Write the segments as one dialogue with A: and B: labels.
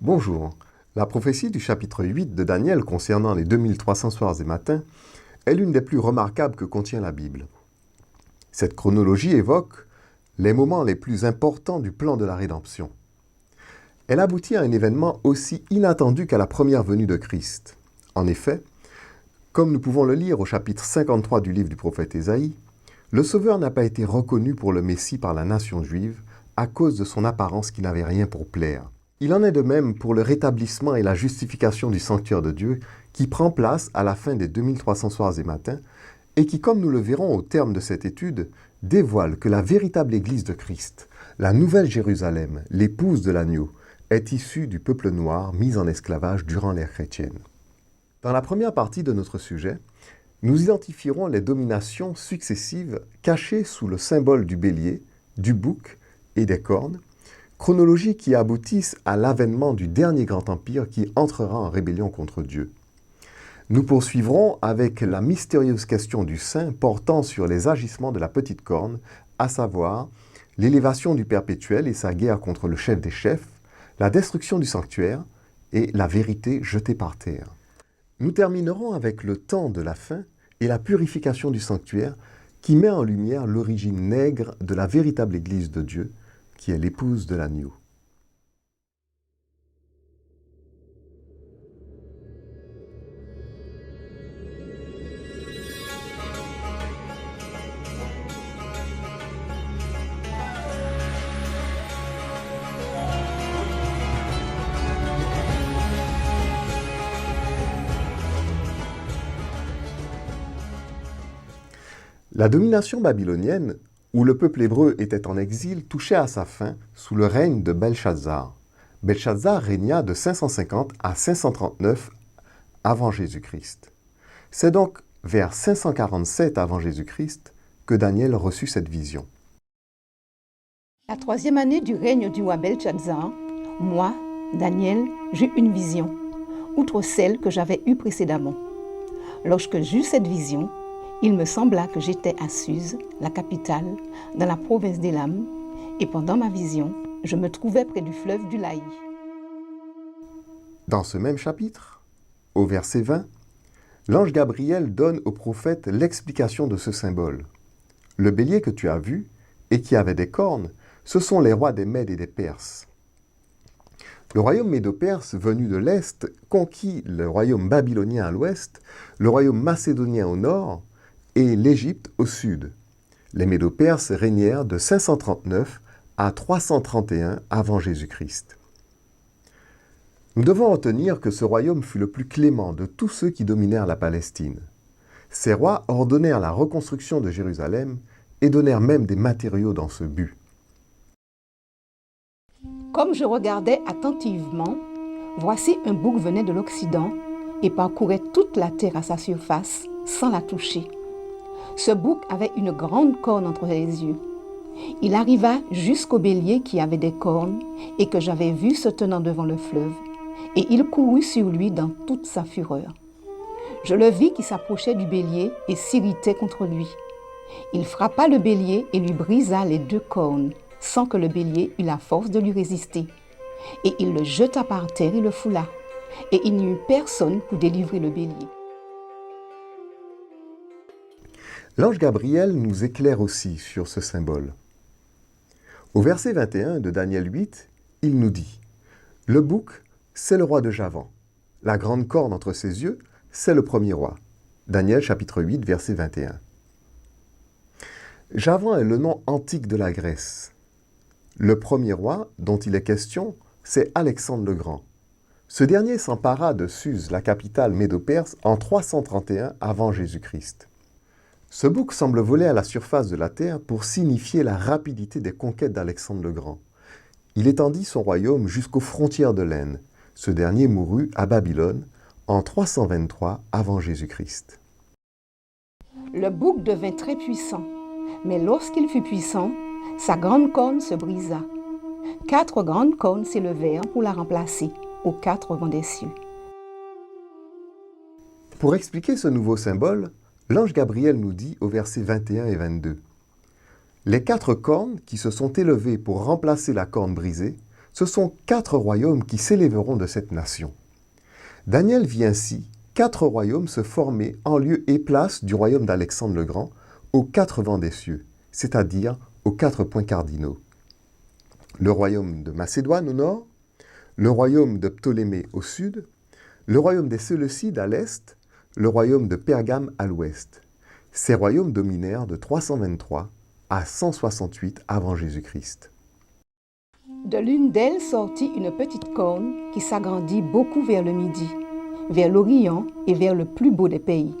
A: Bonjour. La prophétie du chapitre 8 de Daniel concernant les 2300 soirs et matins est l'une des plus remarquables que contient la Bible. Cette chronologie évoque les moments les plus importants du plan de la rédemption. Elle aboutit à un événement aussi inattendu qu'à la première venue de Christ. En effet, comme nous pouvons le lire au chapitre 53 du livre du prophète Ésaïe, le Sauveur n'a pas été reconnu pour le Messie par la nation juive à cause de son apparence qui n'avait rien pour plaire. Il en est de même pour le rétablissement et la justification du sanctuaire de Dieu qui prend place à la fin des 2300 soirs et matins et qui, comme nous le verrons au terme de cette étude, dévoile que la véritable Église de Christ, la Nouvelle Jérusalem, l'épouse de l'agneau, est issue du peuple noir mis en esclavage durant l'ère chrétienne. Dans la première partie de notre sujet, nous identifierons les dominations successives cachées sous le symbole du bélier, du bouc et des cornes, chronologie qui aboutissent à l'avènement du dernier grand empire qui entrera en rébellion contre Dieu. Nous poursuivrons avec la mystérieuse question du saint portant sur les agissements de la petite corne, à savoir l'élévation du perpétuel et sa guerre contre le chef des chefs, la destruction du sanctuaire et la vérité jetée par terre. Nous terminerons avec le temps de la fin et la purification du sanctuaire qui met en lumière l'origine nègre de la véritable Église de Dieu, qui est l'épouse de l'agneau. La domination babylonienne, où le peuple hébreu était en exil, touchait à sa fin sous le règne de Belshazzar. Belshazzar régna de 550 à 539 avant Jésus-Christ. C'est donc vers 547 avant Jésus-Christ que Daniel reçut cette vision.
B: La troisième année du règne du roi Belshazzar, moi, Daniel, j'eus une vision, outre celle que j'avais eue précédemment. Lorsque j'eus cette vision, il me sembla que j'étais à Suse, la capitale, dans la province d'Élam, et pendant ma vision, je me trouvais près du fleuve du Laï.
A: Dans ce même chapitre, au verset 20, l'ange Gabriel donne au prophète l'explication de ce symbole. Le bélier que tu as vu, et qui avait des cornes, ce sont les rois des Mèdes et des Perses. Le royaume médo-perse venu de l'Est conquit le royaume babylonien à l'Ouest, le royaume macédonien au Nord, et l'Égypte au sud. Les Médo-Perses régnèrent de 539 à 331 avant Jésus-Christ. Nous devons retenir que ce royaume fut le plus clément de tous ceux qui dominèrent la Palestine. Ces rois ordonnèrent la reconstruction de Jérusalem et donnèrent même des matériaux dans ce but.
B: Comme je regardais attentivement, voici un bouc venait de l'Occident et parcourait toute la terre à sa surface sans la toucher. Ce bouc avait une grande corne entre les yeux. Il arriva jusqu'au bélier qui avait des cornes et que j'avais vu se tenant devant le fleuve, et il courut sur lui dans toute sa fureur. Je le vis qui s'approchait du bélier et s'irritait contre lui. Il frappa le bélier et lui brisa les deux cornes, sans que le bélier eût la force de lui résister. Et il le jeta par terre et le foula, et il n'y eut personne pour délivrer le bélier.
A: L'ange Gabriel nous éclaire aussi sur ce symbole. Au verset 21 de Daniel 8, il nous dit « Le bouc, c'est le roi de Javan. La grande corne entre ses yeux, c'est le premier roi. » Daniel chapitre 8, verset 21. Javan est le nom antique de la Grèce. Le premier roi dont il est question, c'est Alexandre le Grand. Ce dernier s'empara de Suse, la capitale médo-perse, en 331 avant Jésus-Christ. Ce bouc semble voler à la surface de la terre pour signifier la rapidité des conquêtes d'Alexandre le Grand. Il étendit son royaume jusqu'aux frontières de l'Inde. Ce dernier mourut à Babylone en 323 avant Jésus-Christ.
B: Le bouc devint très puissant, mais lorsqu'il fut puissant, sa grande corne se brisa. 4 grandes cornes s'élevèrent pour la remplacer aux 4 vents des cieux.
A: Pour expliquer ce nouveau symbole, l'ange Gabriel nous dit au verset 21 et 22 « Les 4 cornes qui se sont élevées pour remplacer la corne brisée ce sont 4 royaumes qui s'élèveront de cette nation. Daniel vit ainsi 4 royaumes se former en lieu et place du royaume d'Alexandre le Grand aux 4 vents des cieux, c'est-à-dire aux 4 points cardinaux. Le royaume de Macédoine au nord, le royaume de Ptolémée au sud, le royaume des Séleucides à l'est, le royaume de Pergame à l'ouest. Ces royaumes dominèrent de 323 à 168 avant Jésus-Christ.
B: De l'une d'elles sortit une petite corne qui s'agrandit beaucoup vers le midi, vers l'Orient et vers le plus beau des pays.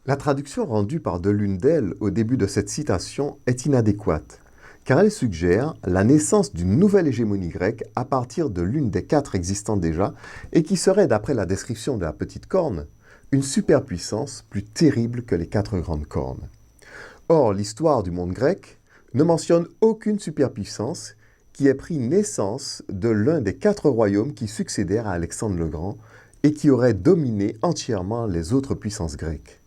A: La traduction rendue par de l'une d'elles au début de cette citation est inadéquate, car elle suggère la naissance d'une nouvelle hégémonie grecque à partir de l'une des 4 existantes déjà, et qui serait, d'après la description de la petite corne, une superpuissance plus terrible que les 4 grandes cornes. Or, l'histoire du monde grec ne mentionne aucune superpuissance qui ait pris naissance de l'un des 4 royaumes qui succédèrent à Alexandre le Grand et qui aurait dominé entièrement les autres puissances grecques.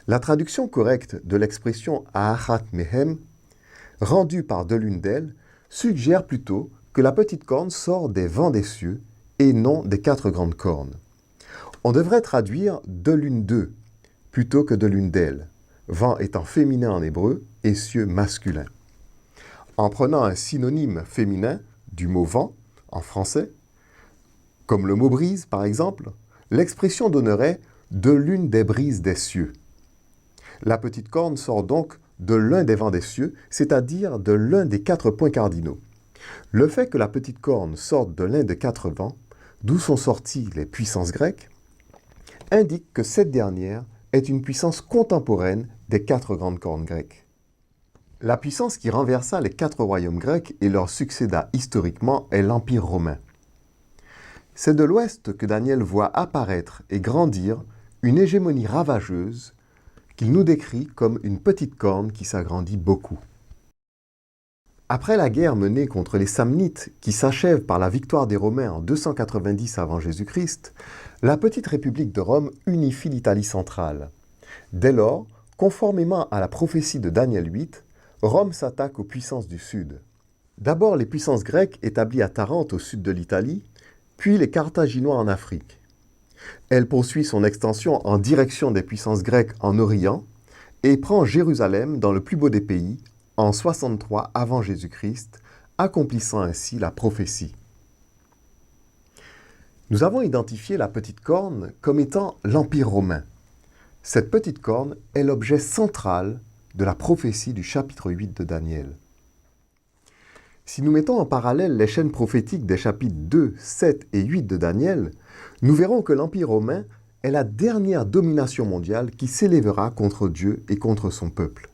A: La traduction correcte de l'expression Aachat Mehem, rendue par de l'une d'elles, suggère plutôt que la petite corne sort des vents des cieux et non des 4 grandes cornes. On devrait traduire de l'une d'eux plutôt que de l'une d'elles, vent étant féminin en hébreu et cieux masculin. En prenant un synonyme féminin du mot vent en français, comme le mot brise par exemple, l'expression donnerait de l'une des brises des cieux. La petite corne sort donc de l'un des vents des cieux, c'est-à-dire de l'un des 4 points cardinaux. Le fait que la petite corne sorte de l'un des 4 vents, d'où sont sorties les puissances grecques, indique que cette dernière est une puissance contemporaine des 4 grandes cornes grecques. La puissance qui renversa les 4 royaumes grecs et leur succéda historiquement est l'Empire romain. C'est de l'Ouest que Daniel voit apparaître et grandir une hégémonie ravageuse qu'il nous décrit comme une petite corne qui s'agrandit beaucoup. Après la guerre menée contre les Samnites, qui s'achève par la victoire des Romains en 290 avant Jésus-Christ, la petite République de Rome unifie l'Italie centrale. Dès lors, conformément à la prophétie de Daniel 8, Rome s'attaque aux puissances du sud. D'abord les puissances grecques établies à Tarente au sud de l'Italie, puis les Carthaginois en Afrique. Elle poursuit son extension en direction des puissances grecques en Orient et prend Jérusalem dans le plus beau des pays en 63 avant Jésus-Christ, accomplissant ainsi la prophétie. Nous avons identifié la petite corne comme étant l'Empire romain. Cette petite corne est l'objet central de la prophétie du chapitre 8 de Daniel. Si nous mettons en parallèle les chaînes prophétiques des chapitres 2, 7 et 8 de Daniel, nous verrons que l'Empire romain est la dernière domination mondiale qui s'élèvera contre Dieu et contre son peuple.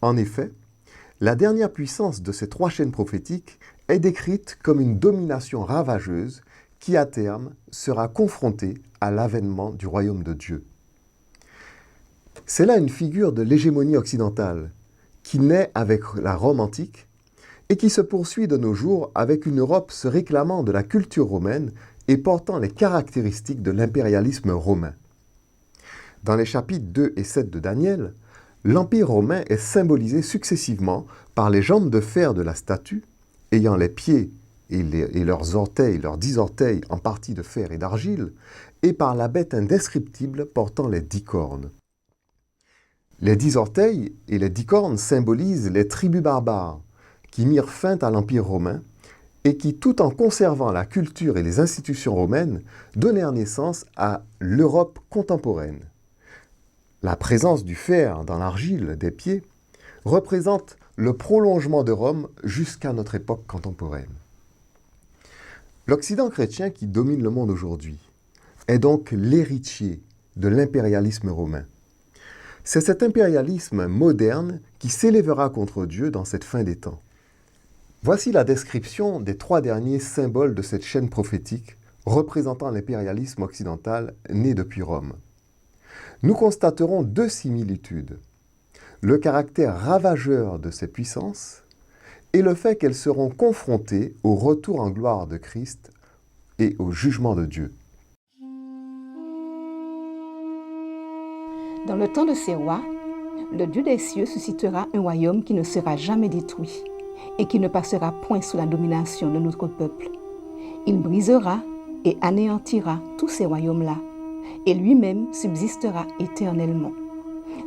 A: En effet, la dernière puissance de ces 3 chaînes prophétiques est décrite comme une domination ravageuse qui, à terme, sera confrontée à l'avènement du royaume de Dieu. C'est là une figure de l'hégémonie occidentale qui naît avec la Rome antique et qui se poursuit de nos jours avec une Europe se réclamant de la culture romaine et portant les caractéristiques de l'impérialisme romain. Dans les chapitres 2 et 7 de Daniel, l'Empire romain est symbolisé successivement par les jambes de fer de la statue, ayant les pieds et leurs orteils, leurs 10 orteils en partie de fer et d'argile, et par la bête indescriptible portant les 10 cornes. Les 10 orteils et les 10 cornes symbolisent les tribus barbares qui mirent fin à l'Empire romain et qui, tout en conservant la culture et les institutions romaines, donnèrent naissance à l'Europe contemporaine. La présence du fer dans l'argile des pieds représente le prolongement de Rome jusqu'à notre époque contemporaine. L'Occident chrétien qui domine le monde aujourd'hui est donc l'héritier de l'impérialisme romain. C'est cet impérialisme moderne qui s'élèvera contre Dieu dans cette fin des temps. Voici la description des 3 derniers symboles de cette chaîne prophétique représentant l'impérialisme occidental né depuis Rome. Nous constaterons 2 similitudes. Le caractère ravageur de ces puissances et le fait qu'elles seront confrontées au retour en gloire de Christ et au jugement de Dieu.
B: Dans le temps de ces rois, Le Dieu des cieux suscitera un royaume qui ne sera jamais détruit et qui ne passera point sous la domination de notre peuple. Il brisera et anéantira tous ces royaumes-là, et lui-même subsistera éternellement.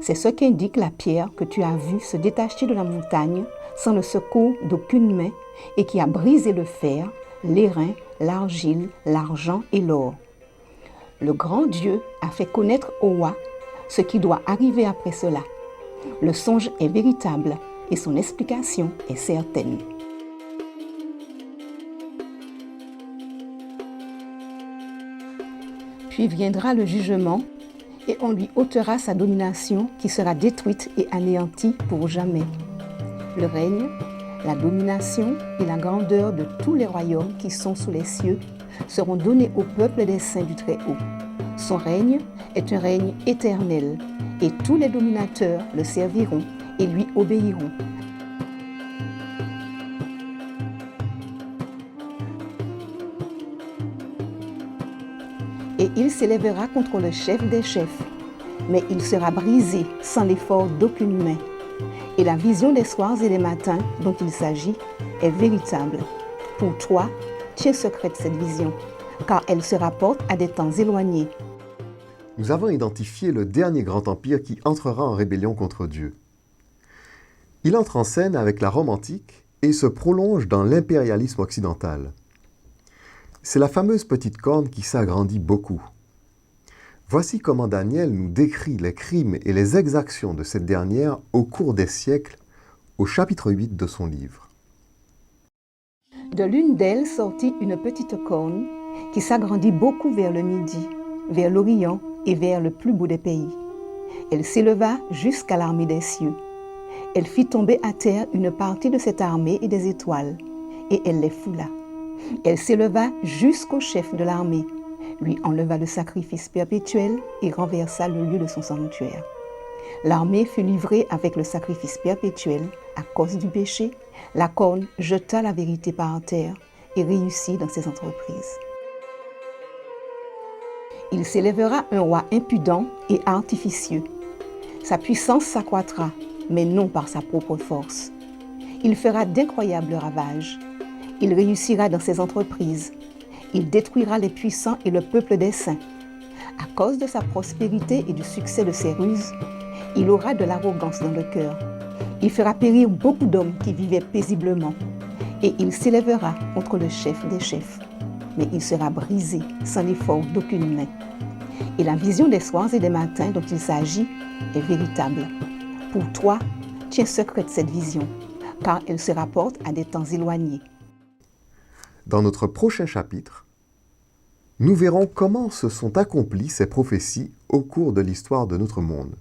B: C'est ce qu'indique la pierre que tu as vue se détacher de la montagne sans le secours d'aucune main et qui a brisé le fer, l'airain, l'argile, l'argent et l'or. Le grand Dieu a fait connaître au roi ce qui doit arriver après cela. Le songe est véritable et son explication est certaine. Puis viendra le jugement et on lui ôtera sa domination qui sera détruite et anéantie pour jamais. Le règne, la domination et la grandeur de tous les royaumes qui sont sous les cieux seront donnés au peuple des saints du Très-Haut. Son règne est un règne éternel et tous les dominateurs le serviront et lui obéiront. Et il s'élèvera contre le chef des chefs, mais il sera brisé sans l'effort d'aucune main. Et la vision des soirs et des matins dont il s'agit est véritable. Pour toi, tiens secrète cette vision, car elle se rapporte à des temps éloignés.
A: Nous avons identifié le dernier grand empire qui entrera en rébellion contre Dieu. Il entre en scène avec la Rome antique et se prolonge dans l'impérialisme occidental. C'est la fameuse petite corne qui s'agrandit beaucoup. Voici comment Daniel nous décrit les crimes et les exactions de cette dernière au cours des siècles, au chapitre 8 de son livre.
B: De l'une d'elles sortit une petite corne qui s'agrandit beaucoup vers le midi, vers l'Orient et vers le plus beau des pays. Elle s'éleva jusqu'à l'armée des cieux. Elle fit tomber à terre une partie de cette armée et des étoiles, et elle les foula. Elle s'éleva jusqu'au chef de l'armée, lui enleva le sacrifice perpétuel et renversa le lieu de son sanctuaire. L'armée fut livrée avec le sacrifice perpétuel à cause du péché. La corne jeta la vérité par terre et réussit dans ses entreprises. Il s'élèvera un roi impudent et artificieux. Sa puissance s'accroîtra, mais non par sa propre force. Il fera d'incroyables ravages. Il réussira dans ses entreprises. Il détruira les puissants et le peuple des saints. À cause de sa prospérité et du succès de ses ruses, il aura de l'arrogance dans le cœur. Il fera périr beaucoup d'hommes qui vivaient paisiblement. Et il s'élèvera contre le chef des chefs. Mais il sera brisé sans l'effort d'aucune main. Et la vision des soirs et des matins dont il s'agit est véritable. Pour toi, tiens secrète cette vision, car elle se rapporte à des temps éloignés.
A: Dans notre prochain chapitre, nous verrons comment se sont accomplies ces prophéties au cours de l'histoire de notre monde.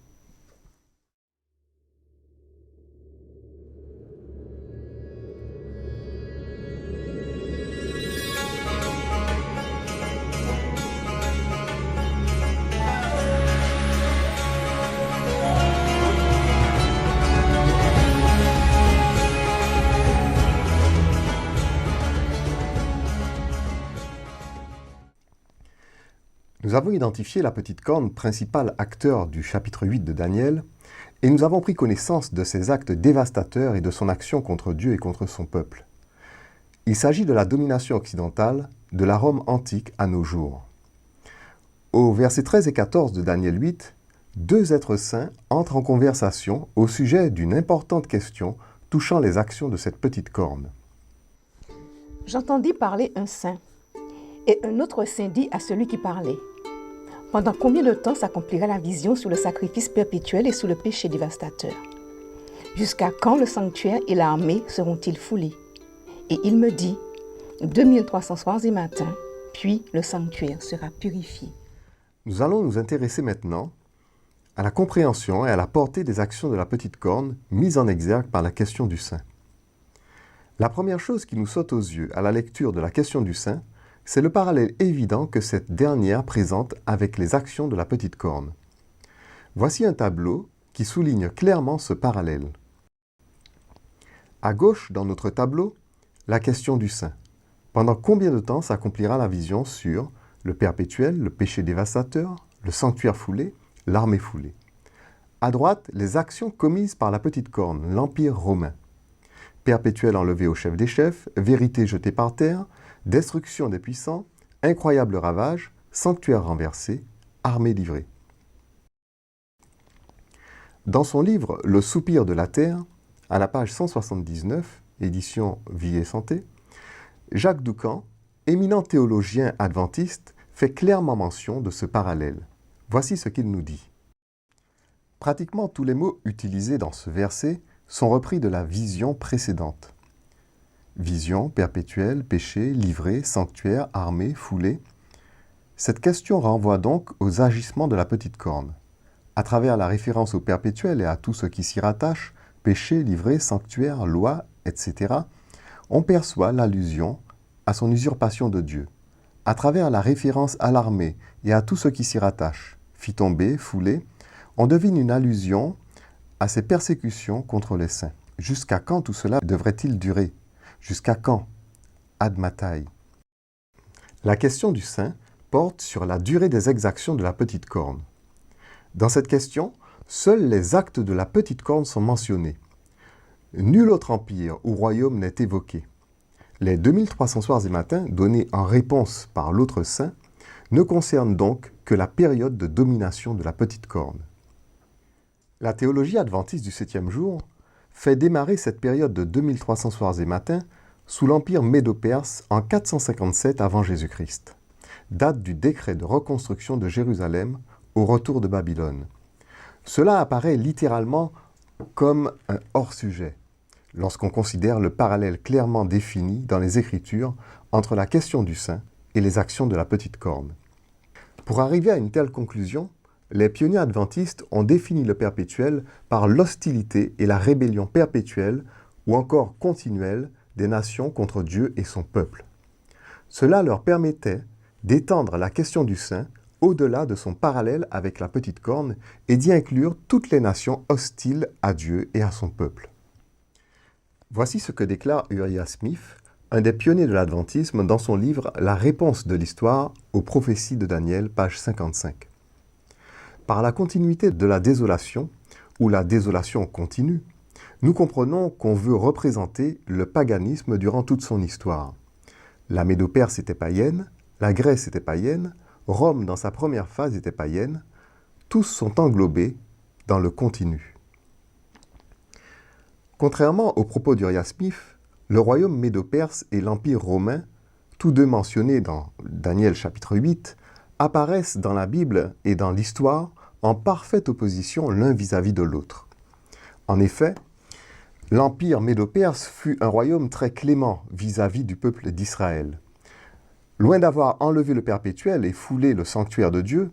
A: Nous avons identifié la petite corne, principal acteur du chapitre 8 de Daniel, et nous avons pris connaissance de ses actes dévastateurs et de son action contre Dieu et contre son peuple. Il s'agit de la domination occidentale de la Rome antique à nos jours. Au versets 13 et 14 de Daniel 8, deux êtres saints entrent en conversation au sujet d'une importante question touchant les actions de cette petite corne.
B: J'entendis parler un saint, et un autre saint dit à celui qui parlait: pendant combien de temps s'accomplira la vision sur le sacrifice perpétuel et sur le péché dévastateur? Jusqu'à quand le sanctuaire et l'armée seront-ils foulés? Et il me dit: 2300 soirs et matins, puis le sanctuaire sera purifié.
A: Nous allons nous intéresser maintenant à la compréhension et à la portée des actions de la petite corne mises en exergue par la question du saint. La première chose qui nous saute aux yeux à la lecture de la question du saint, c'est le parallèle évident que cette dernière présente avec les actions de la petite corne. Voici un tableau qui souligne clairement ce parallèle. À gauche, dans notre tableau, la question du saint. Pendant combien de temps s'accomplira la vision sur le perpétuel, le péché dévastateur, le sanctuaire foulé, l'armée foulée? À droite, les actions commises par la petite corne, l'Empire romain. Perpétuel enlevé au chef des chefs, vérité jetée par terre, destruction des puissants, incroyable ravage, sanctuaire renversé, armée livrée. Dans son livre « Le soupir de la terre », à la page 179, édition Vie et Santé, Jacques Doucan, éminent théologien adventiste, fait clairement mention de ce parallèle. Voici ce qu'il nous dit. Pratiquement tous les mots utilisés dans ce verset sont repris de la vision précédente. Vision, perpétuelle, péché, livré, sanctuaire, armée, foulée. Cette question renvoie donc aux agissements de la petite corne. À travers la référence au perpétuel et à tout ce qui s'y rattache, péché, livré, sanctuaire, loi, etc., on perçoit l'allusion à son usurpation de Dieu. À travers la référence à l'armée et à tout ce qui s'y rattache, fit tomber, foulée, on devine une allusion à ces persécutions contre les saints. Jusqu'à quand tout cela devrait-il durer? Jusqu'à quand? Ad matai. La question du saint porte sur la durée des exactions de la petite corne. Dans cette question, seuls les actes de la petite corne sont mentionnés. Nul autre empire ou royaume n'est évoqué. Les 2300 soirs et matins donnés en réponse par l'autre saint ne concernent donc que la période de domination de la petite corne. La théologie adventiste du 7e jour fait démarrer cette période de 2300 soirs et matins sous l'empire médo-perse en 457 avant Jésus-Christ, date du décret de reconstruction de Jérusalem au retour de Babylone. Cela apparaît littéralement comme un hors-sujet, lorsqu'on considère le parallèle clairement défini dans les Écritures entre la question du saint et les actions de la petite corne. Pour arriver à une telle conclusion, les pionniers adventistes ont défini le perpétuel par l'hostilité et la rébellion perpétuelle ou encore continuelle des nations contre Dieu et son peuple. Cela leur permettait d'étendre la question du saint au-delà de son parallèle avec la petite corne et d'y inclure toutes les nations hostiles à Dieu et à son peuple. Voici ce que déclare Uriah Smith, un des pionniers de l'adventisme, dans son livre « La réponse de l'histoire aux prophéties de Daniel », page 55. Par la continuité de la désolation, ou la désolation continue, nous comprenons qu'on veut représenter le paganisme durant toute son histoire. La Médo-Perse était païenne, la Grèce était païenne, Rome dans sa première phase était païenne, tous sont englobés dans le continu. Contrairement aux propos d'Uriah Smith, le royaume médo-perse et l'empire romain, tous deux mentionnés dans Daniel chapitre 8, apparaissent dans la Bible et dans l'histoire en parfaite opposition l'un vis-à-vis de l'autre. En effet, l'empire médo-perse fut un royaume très clément vis-à-vis du peuple d'Israël. Loin d'avoir enlevé le perpétuel et foulé le sanctuaire de Dieu,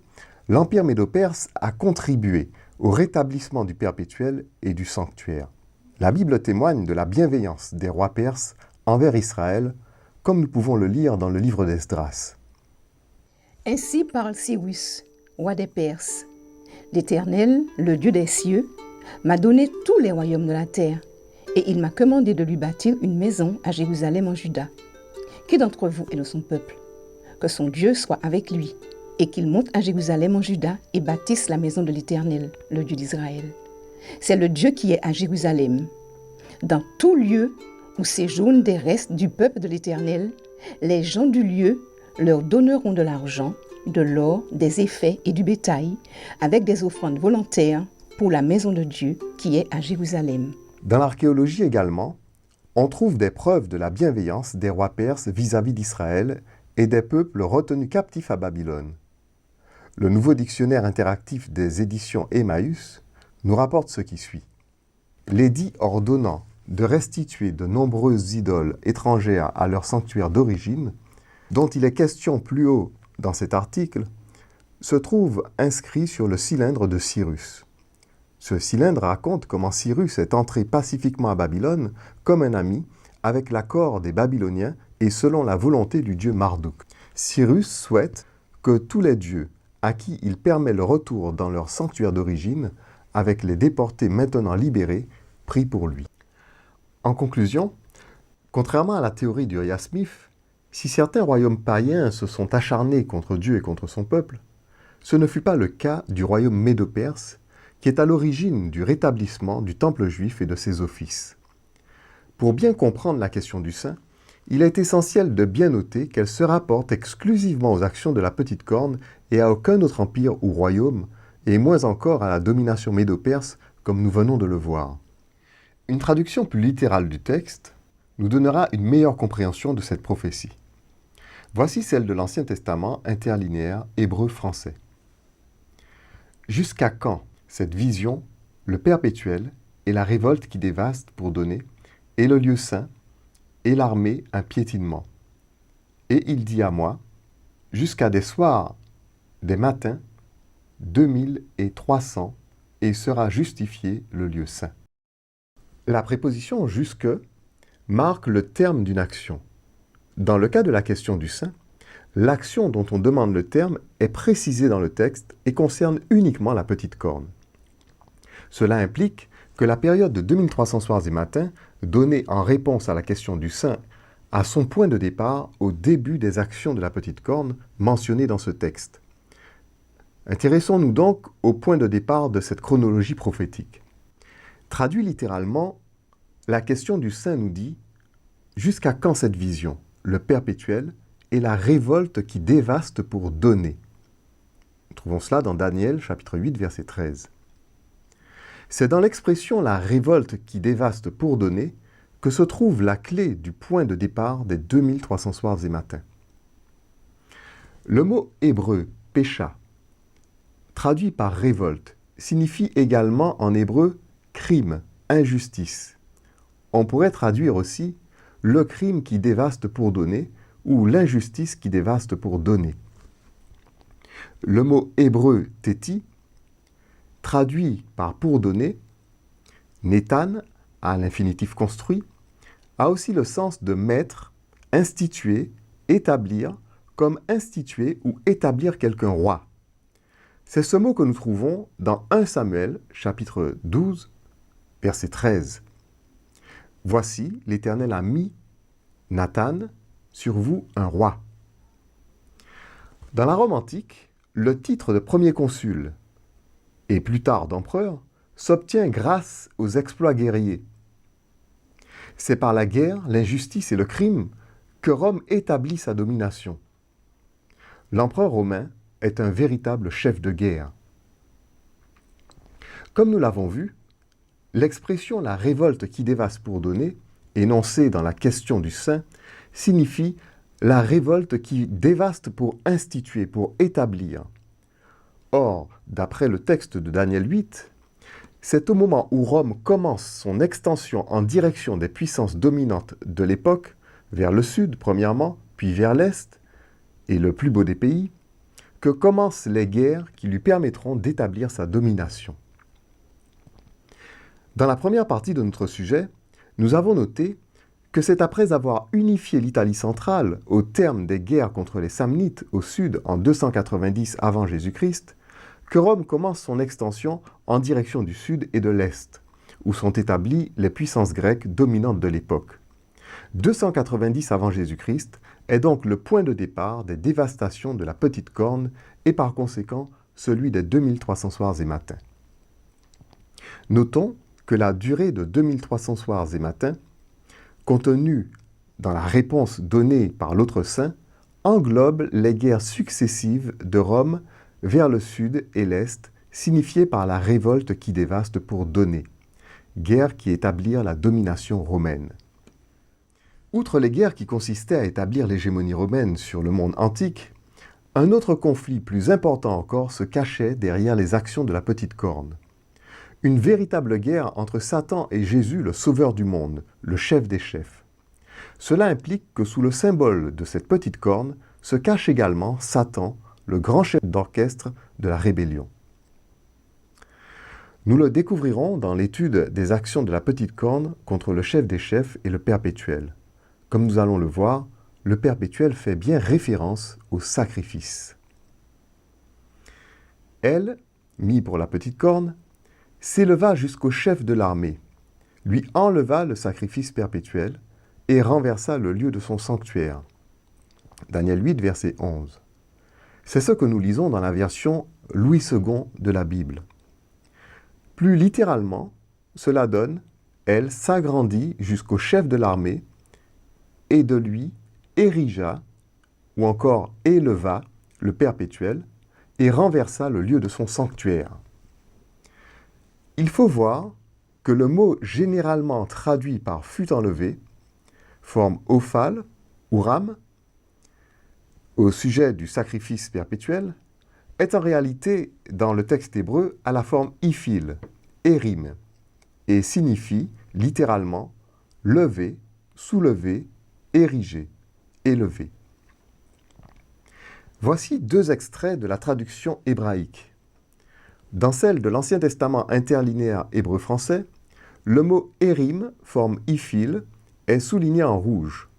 A: l'empire médo-perse a contribué au rétablissement du perpétuel et du sanctuaire. La Bible témoigne de la bienveillance des rois perses envers Israël, comme nous pouvons le lire dans le livre d'Esdras.
B: Ainsi parle Cyrus, roi des Perses. L'Éternel, le Dieu des cieux, m'a donné tous les royaumes de la terre, et il m'a commandé de lui bâtir une maison à Jérusalem en Juda. Qui d'entre vous est de son peuple? Que son Dieu soit avec lui, et qu'il monte à Jérusalem en Juda et bâtisse la maison de l'Éternel, le Dieu d'Israël. C'est le Dieu qui est à Jérusalem. Dans tout lieu où séjournent des restes du peuple de l'Éternel, les gens du lieu leur donneront de l'argent, de l'or, des effets et du bétail, avec des offrandes volontaires pour la maison de Dieu qui est à Jérusalem.
A: Dans l'archéologie également, on trouve des preuves de la bienveillance des rois perses vis-à-vis d'Israël et des peuples retenus captifs à Babylone. Le nouveau dictionnaire interactif des éditions Emmaüs nous rapporte ce qui suit. L'édit ordonnant de restituer de nombreuses idoles étrangères à leur sanctuaire d'origine, dont il est question plus haut dans cet article, se trouve inscrit sur le cylindre de Cyrus. Ce cylindre raconte comment Cyrus est entré pacifiquement à Babylone comme un ami, avec l'accord des Babyloniens et selon la volonté du dieu Marduk. Cyrus souhaite que tous les dieux à qui il permet le retour dans leur sanctuaire d'origine, avec les déportés maintenant libérés, prient pour lui. En conclusion, contrairement à la théorie d'Uriah Smith, si certains royaumes païens se sont acharnés contre Dieu et contre son peuple, ce ne fut pas le cas du royaume médo-perse, qui est à l'origine du rétablissement du temple juif et de ses offices. Pour bien comprendre la question du saint, il est essentiel de bien noter qu'elle se rapporte exclusivement aux actions de la petite corne et à aucun autre empire ou royaume, et moins encore à la domination médo-perse, comme nous venons de le voir. Une traduction plus littérale du texte nous donnera une meilleure compréhension de cette prophétie. Voici celle de l'Ancien Testament interlinéaire hébreu-français. Jusqu'à quand cette vision, le perpétuel et la révolte qui dévaste pour donner, et le lieu saint, et l'armée un piétinement. Et il dit à moi, jusqu'à des soirs, des matins, 2300, et sera justifié le lieu saint. La préposition « jusque » marque le terme d'une action. Dans le cas de la question du saint, l'action dont on demande le terme est précisée dans le texte et concerne uniquement la petite corne. Cela implique que la période de 2300 soirs et matins, donnée en réponse à la question du saint, a son point de départ au début des actions de la petite corne mentionnées dans ce texte. Intéressons-nous donc au point de départ de cette chronologie prophétique. Traduit littéralement, la question du saint nous dit « Jusqu'à quand cette vision, le perpétuel, et la révolte qui dévaste pour donner ?» Nous trouvons cela dans Daniel, chapitre 8, verset 13. C'est dans l'expression « la révolte qui dévaste pour donner » que se trouve la clé du point de départ des 2300 soirs et matins. Le mot hébreu « pécha », traduit par révolte, signifie également en hébreu crime, injustice. On pourrait traduire aussi le crime qui dévaste pour donner ou l'injustice qui dévaste pour donner. Le mot hébreu téti, traduit par pour donner, nétan, à l'infinitif construit, a aussi le sens de mettre, instituer, établir, comme instituer ou établir quelqu'un roi. C'est ce mot que nous trouvons dans 1 Samuel, chapitre 12, verset 13. « Voici, l'Éternel a mis, Nathan, sur vous un roi. » Dans la Rome antique, le titre de premier consul, et plus tard d'empereur, s'obtient grâce aux exploits guerriers. C'est par la guerre, l'injustice et le crime que Rome établit sa domination. L'empereur romain est un véritable chef de guerre. Comme nous l'avons vu, l'expression « la révolte qui dévaste pour donner », énoncée dans la question du saint, signifie la révolte qui dévaste pour instituer, pour établir. Or, d'après le texte de Daniel 8, c'est au moment où Rome commence son extension en direction des puissances dominantes de l'époque, vers le sud premièrement, puis vers l'est, et le plus beau des pays, que commencent les guerres qui lui permettront d'établir sa domination. Dans la première partie de notre sujet, nous avons noté que c'est après avoir unifié l'Italie centrale au terme des guerres contre les Samnites au sud en 290 avant Jésus-Christ, que Rome commence son extension en direction du sud et de l'est, où sont établies les puissances grecques dominantes de l'époque. 290 avant Jésus-Christ est donc le point de départ des dévastations de la petite corne et par conséquent celui des 2300 soirs et matins. Notons que la durée de 2300 soirs et matins, contenue dans la réponse donnée par l'autre saint, englobe les guerres successives de Rome vers le sud et l'est, signifiées par la révolte qui dévaste pour donner, guerre qui établirent la domination romaine. Outre les guerres qui consistaient à établir l'hégémonie romaine sur le monde antique, un autre conflit plus important encore se cachait derrière les actions de la petite corne. Une véritable guerre entre Satan et Jésus, le sauveur du monde, le chef des chefs. Cela implique que sous le symbole de cette petite corne se cache également Satan, le grand chef d'orchestre de la rébellion. Nous le découvrirons dans l'étude des actions de la petite corne contre le chef des chefs et le perpétuel. Comme nous allons le voir, le perpétuel fait bien référence au sacrifice. Elle, mis pour la petite corne, s'éleva jusqu'au chef de l'armée, lui enleva le sacrifice perpétuel et renversa le lieu de son sanctuaire. Daniel 8, verset 11. C'est ce que nous lisons dans la version Louis II de la Bible. Plus littéralement, cela donne « Elle s'agrandit jusqu'au chef de l'armée et de lui érigea » ou encore « éleva » le perpétuel et renversa le lieu de son sanctuaire. Il faut voir que le mot généralement traduit par « fut enlevé » forme ophale ou rame au sujet du sacrifice perpétuel est en réalité, dans le texte hébreu, à la forme iphil, érim, et signifie littéralement lever, soulever, ériger, élever. Voici deux extraits de la traduction hébraïque. Dans celle de l'Ancien Testament interlinéaire hébreu-français, le mot érim, forme iphil, est souligné en rouge.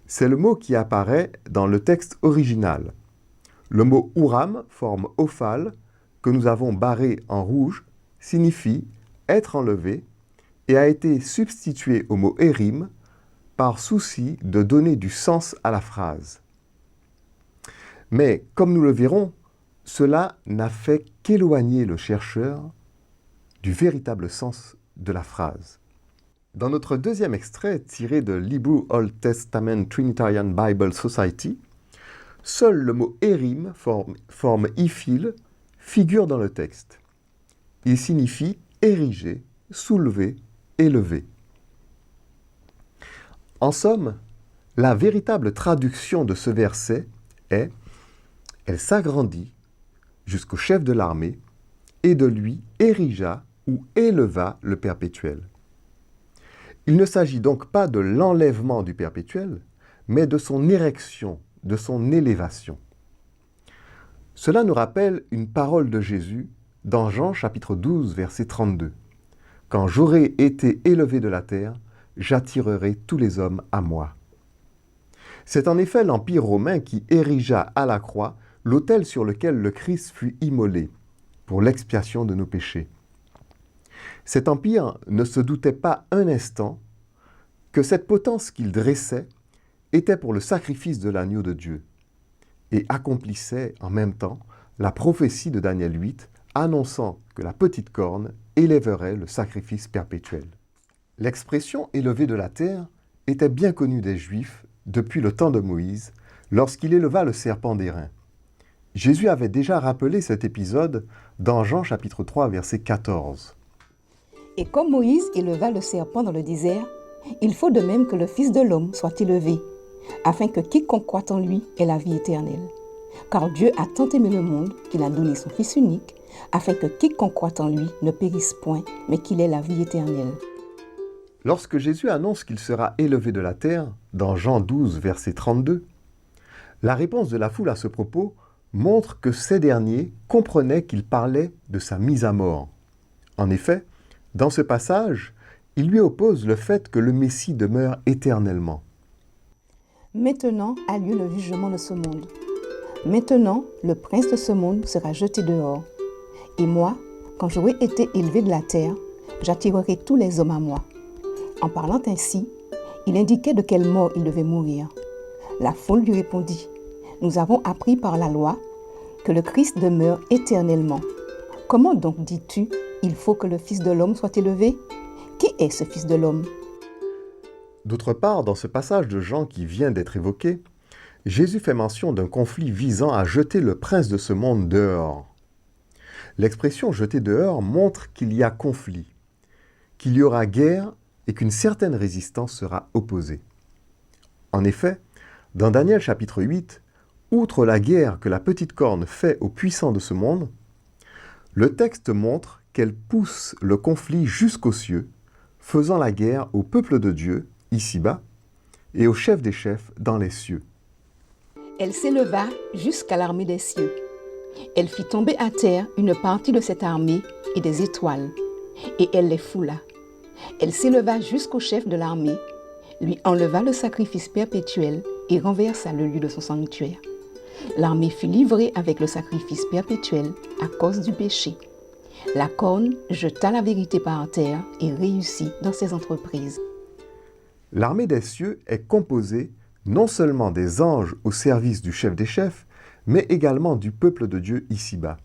A: C'est le mot qui apparaît dans le texte original. Le mot Uram, forme ophale, que nous avons barré en rouge, signifie être enlevé et a été substitué au mot érim par souci de donner du sens à la phrase. Mais, comme nous le verrons, cela n'a fait qu'éloigner le chercheur du véritable sens de la phrase. Dans notre deuxième extrait tiré de l'Hebrew Old Testament Trinitarian Bible Society, seul le mot érim, forme iphil, figure dans le texte. Il signifie ériger, soulever, élever. En somme, la véritable traduction de ce verset est « Elle s'agrandit jusqu'au chef de l'armée et de lui érigea ou éleva le perpétuel. » Il ne s'agit donc pas de l'enlèvement du perpétuel, mais de son érection, de son élévation. Cela nous rappelle une parole de Jésus dans Jean chapitre 12, verset 32. « Quand j'aurai été élevé de la terre, j'attirerai tous les hommes à moi. » C'est en effet l'Empire romain qui érigea à la croix l'autel sur lequel le Christ fut immolé pour l'expiation de nos péchés. Cet empire ne se doutait pas un instant que cette potence qu'il dressait était pour le sacrifice de l'agneau de Dieu et accomplissait en même temps la prophétie de Daniel 8 annonçant que la petite corne élèverait le sacrifice perpétuel. L'expression « élevé de la terre » était bien connue des Juifs depuis le temps de Moïse lorsqu'il éleva le serpent d'airain. Jésus avait déjà rappelé cet épisode dans Jean chapitre 3 verset 14.
B: Et comme Moïse éleva le serpent dans le désert, il faut de même que le Fils de l'homme soit élevé, afin que quiconque croit en lui ait la vie éternelle. Car Dieu a tant aimé le monde qu'il a donné son Fils unique, afin que quiconque croit en lui ne périsse point, mais qu'il ait la vie éternelle.
A: Lorsque Jésus annonce qu'il sera élevé de la terre, dans Jean 12, verset 32, la réponse de la foule à ce propos montre que ces derniers comprenaient qu'il parlait de sa mise à mort. En effet, dans ce passage, il lui oppose le fait que le Messie demeure éternellement.
B: Maintenant a lieu le jugement de ce monde. Maintenant, le prince de ce monde sera jeté dehors. Et moi, quand j'aurai été élevé de la terre, j'attirerai tous les hommes à moi. En parlant ainsi, il indiquait de quelle mort il devait mourir. La foule lui répondit, « Nous avons appris par la loi que le Christ demeure éternellement. Comment donc dis-tu, il faut que le Fils de l'homme soit élevé? Qui est ce Fils de l'homme »
A: D'autre part, dans ce passage de Jean qui vient d'être évoqué, Jésus fait mention d'un conflit visant à jeter le prince de ce monde dehors. L'expression « jeter dehors » montre qu'il y a conflit, qu'il y aura guerre et qu'une certaine résistance sera opposée. En effet, dans Daniel chapitre 8, outre la guerre que la petite corne fait aux puissants de ce monde, le texte montre qu'elle pousse le conflit jusqu'aux cieux, faisant la guerre au peuple de Dieu, ici-bas, et au chef des chefs dans les cieux.
B: Elle s'éleva jusqu'à l'armée des cieux. Elle fit tomber à terre une partie de cette armée et des étoiles, et elle les foula. Elle s'éleva jusqu'au chef de l'armée, lui enleva le sacrifice perpétuel et renversa le lieu de son sanctuaire. L'armée fut livrée avec le sacrifice perpétuel à cause du péché. La corne jeta la vérité par terre et réussit dans ses entreprises.
A: L'armée des cieux est composée non seulement des anges au service du chef des chefs, mais également du peuple de Dieu ici-bas.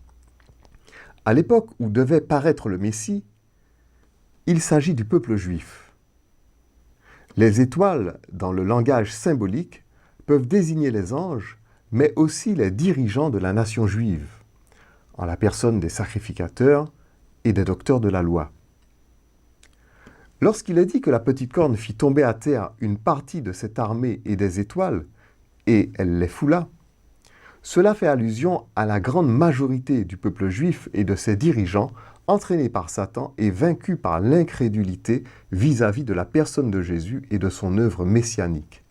A: À l'époque où devait paraître le Messie, il s'agit du peuple juif. Les étoiles, dans le langage symbolique, peuvent désigner les anges, mais aussi les dirigeants de la nation juive, en la personne des sacrificateurs et des docteurs de la loi. Lorsqu'il est dit que la petite corne fit tomber à terre une partie de cette armée et des étoiles, et elle les foula, cela fait allusion à la grande majorité du peuple juif et de ses dirigeants entraînés par Satan et vaincus par l'incrédulité vis-à-vis de la personne de Jésus et de son œuvre messianique.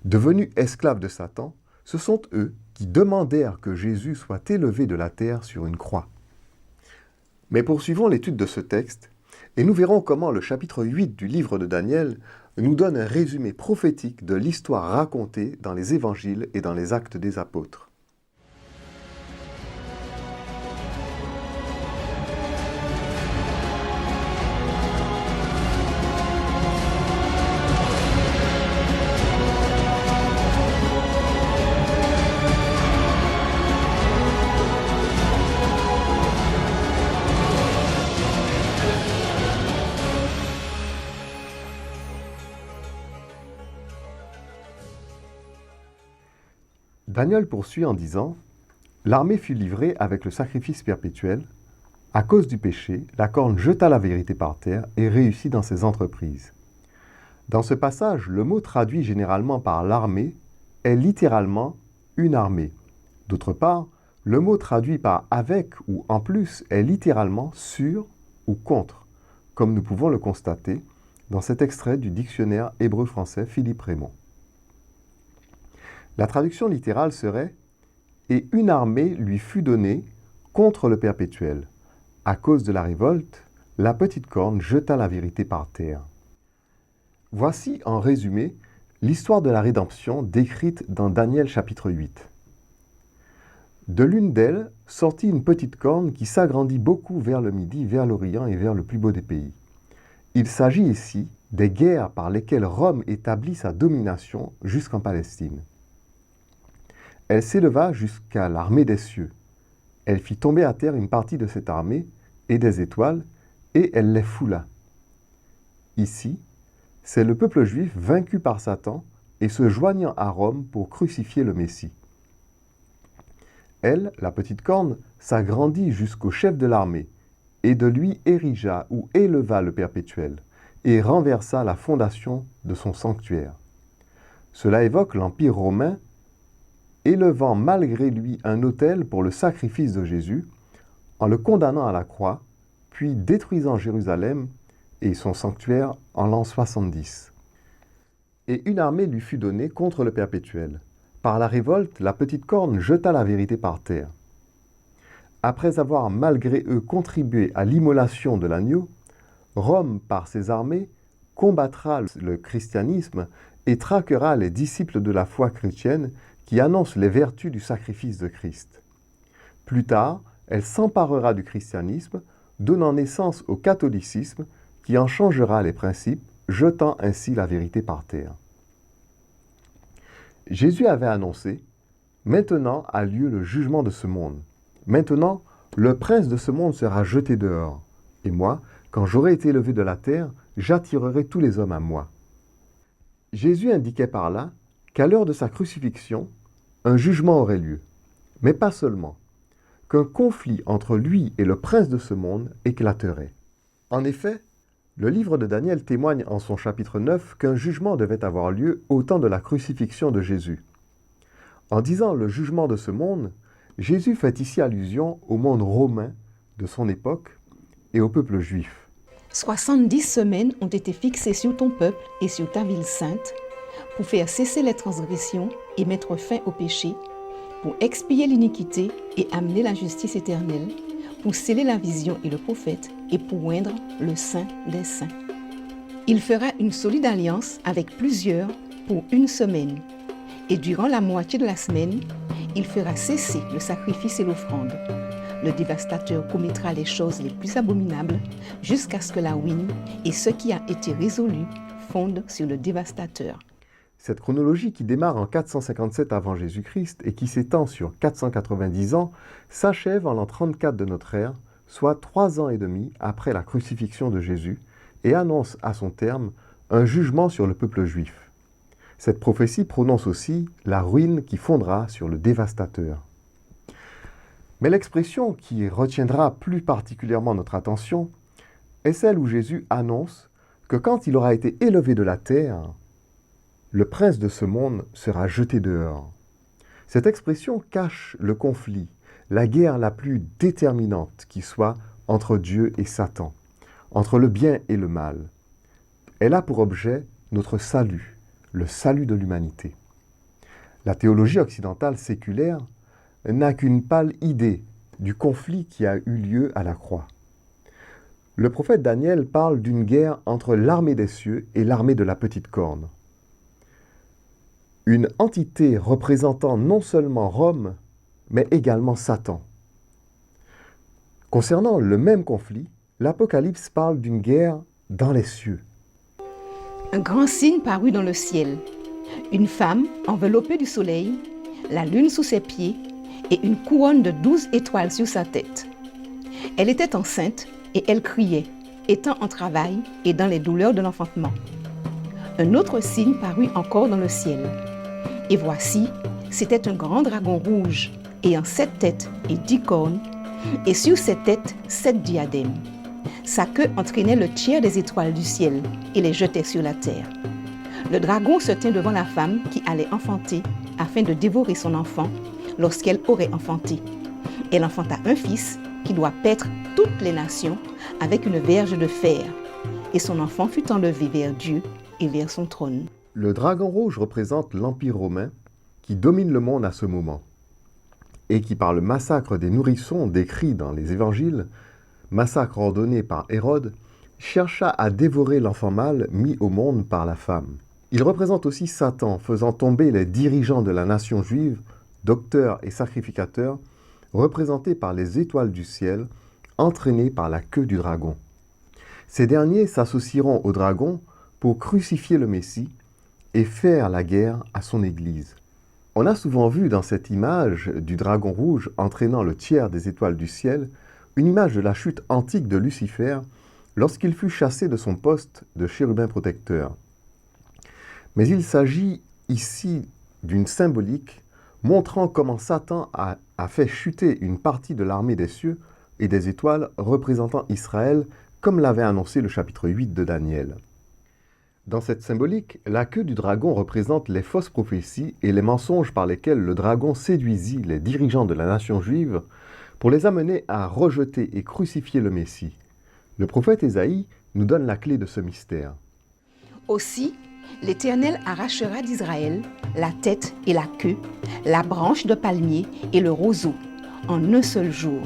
A: Devenus esclaves de Satan, ce sont eux qui demandèrent que Jésus soit élevé de la terre sur une croix. Mais poursuivons l'étude de ce texte et nous verrons comment le chapitre 8 du livre de Daniel nous donne un résumé prophétique de l'histoire racontée dans les évangiles et dans les actes des apôtres. Daniel poursuit en disant « L'armée fut livrée avec le sacrifice perpétuel. À cause du péché, la corne jeta la vérité par terre et réussit dans ses entreprises. » Dans ce passage, le mot traduit généralement par l'armée est littéralement une armée. D'autre part, le mot traduit par avec ou en plus est littéralement sur ou contre, comme nous pouvons le constater dans cet extrait du dictionnaire hébreu-français Philippe Raymond. La traduction littérale serait « Et une armée lui fut donnée contre le perpétuel. À cause de la révolte, la petite corne jeta la vérité par terre. » Voici, en résumé, l'histoire de la rédemption décrite dans Daniel chapitre 8. De l'une d'elles sortit une petite corne qui s'agrandit beaucoup vers le midi, vers l'Orient et vers le plus beau des pays. Il s'agit ici des guerres par lesquelles Rome établit sa domination jusqu'en Palestine. Elle s'éleva jusqu'à l'armée des cieux. Elle fit tomber à terre une partie de cette armée et des étoiles, et elle les foula. Ici, c'est le peuple juif vaincu par Satan et se joignant à Rome pour crucifier le Messie. Elle, la petite corne, s'agrandit jusqu'au chef de l'armée, et de lui érigea ou éleva le perpétuel, et renversa la fondation de son sanctuaire. Cela évoque l'Empire romain, élevant malgré lui un autel pour le sacrifice de Jésus, en le condamnant à la croix, puis détruisant Jérusalem et son sanctuaire en l'an 70. Et une armée lui fut donnée contre le perpétuel. Par la révolte, la petite corne jeta la vérité par terre. Après avoir malgré eux contribué à l'immolation de l'agneau, Rome, par ses armées, combattra le christianisme et traquera les disciples de la foi chrétienne qui annonce les vertus du sacrifice de Christ. Plus tard, elle s'emparera du christianisme, donnant naissance au catholicisme qui en changera les principes, jetant ainsi la vérité par terre. Jésus avait annoncé « Maintenant a lieu le jugement de ce monde. Maintenant, le prince de ce monde sera jeté dehors. Et moi, quand j'aurai été élevé de la terre, j'attirerai tous les hommes à moi. » Jésus indiquait par là qu'à l'heure de sa crucifixion, un jugement aurait lieu, mais pas seulement, qu'un conflit entre lui et le prince de ce monde éclaterait. En effet, le livre de Daniel témoigne en son chapitre 9 qu'un jugement devait avoir lieu au temps de la crucifixion de Jésus. En disant le jugement de ce monde, Jésus fait ici allusion au monde romain de son époque et au peuple juif.
B: 70 semaines ont été fixées sur ton peuple et sur ta ville sainte pour faire cesser les transgressions et mettre fin au péché, pour expier l'iniquité et amener la justice éternelle, pour sceller la vision et le prophète et pour oindre le Saint des Saints. Il fera une solide alliance avec plusieurs pour une semaine, et durant la moitié de la semaine, il fera cesser le sacrifice et l'offrande. Le dévastateur commettra les choses les plus abominables jusqu'à ce que la ruine et ce qui a été résolu fondent sur le dévastateur.
A: Cette chronologie qui démarre en 457 avant Jésus-Christ et qui s'étend sur 490 ans s'achève en l'an 34 de notre ère, soit 3 ans et demi après la crucifixion de Jésus, et annonce à son terme un jugement sur le peuple juif. Cette prophétie prononce aussi la ruine qui fondera sur le dévastateur. Mais l'expression qui retiendra plus particulièrement notre attention est celle où Jésus annonce que quand il aura été élevé de la terre, le prince de ce monde sera jeté dehors. Cette expression cache le conflit, la guerre la plus déterminante qui soit entre Dieu et Satan, entre le bien et le mal. Elle a pour objet notre salut, le salut de l'humanité. La théologie occidentale séculaire n'a qu'une pâle idée du conflit qui a eu lieu à la croix. Le prophète Daniel parle d'une guerre entre l'armée des cieux et l'armée de la petite corne. Une entité représentant non seulement Rome, mais également Satan. Concernant le même conflit, l'Apocalypse parle d'une guerre dans les cieux.
B: Un grand signe parut dans le ciel. Une femme enveloppée du soleil, la lune sous ses pieds et une couronne de 12 étoiles sur sa tête. Elle était enceinte et elle criait, étant en travail et dans les douleurs de l'enfantement. Un autre signe parut encore dans le ciel. Et voici, c'était un grand dragon rouge, ayant 7 têtes et 10 cornes, et sur ses têtes 7 diadèmes. Sa queue entraînait le tiers des étoiles du ciel et les jetait sur la terre. Le dragon se tint devant la femme qui allait enfanter, afin de dévorer son enfant lorsqu'elle aurait enfanté. Elle enfanta un fils qui doit paître toutes les nations avec une verge de fer, et son enfant fut enlevé vers Dieu et vers son trône.
A: Le dragon rouge représente l'Empire romain qui domine le monde à ce moment et qui, par le massacre des nourrissons décrit dans les évangiles, massacre ordonné par Hérode, chercha à dévorer l'enfant mâle mis au monde par la femme. Il représente aussi Satan, faisant tomber les dirigeants de la nation juive, docteurs et sacrificateurs, représentés par les étoiles du ciel, entraînés par la queue du dragon. Ces derniers s'associeront au dragon pour crucifier le Messie et faire la guerre à son Église. On a souvent vu dans cette image du dragon rouge entraînant le tiers des étoiles du ciel, une image de la chute antique de Lucifer lorsqu'il fut chassé de son poste de chérubin protecteur. Mais il s'agit ici d'une symbolique montrant comment Satan a fait chuter une partie de l'armée des cieux et des étoiles représentant Israël, comme l'avait annoncé le chapitre 8 de Daniel. Dans cette symbolique, la queue du dragon représente les fausses prophéties et les mensonges par lesquels le dragon séduisit les dirigeants de la nation juive pour les amener à rejeter et crucifier le Messie. Le prophète Ésaïe nous donne la clé de ce mystère.
B: Aussi, l'Éternel arrachera d'Israël la tête et la queue, la branche de palmier et le roseau, en un seul jour.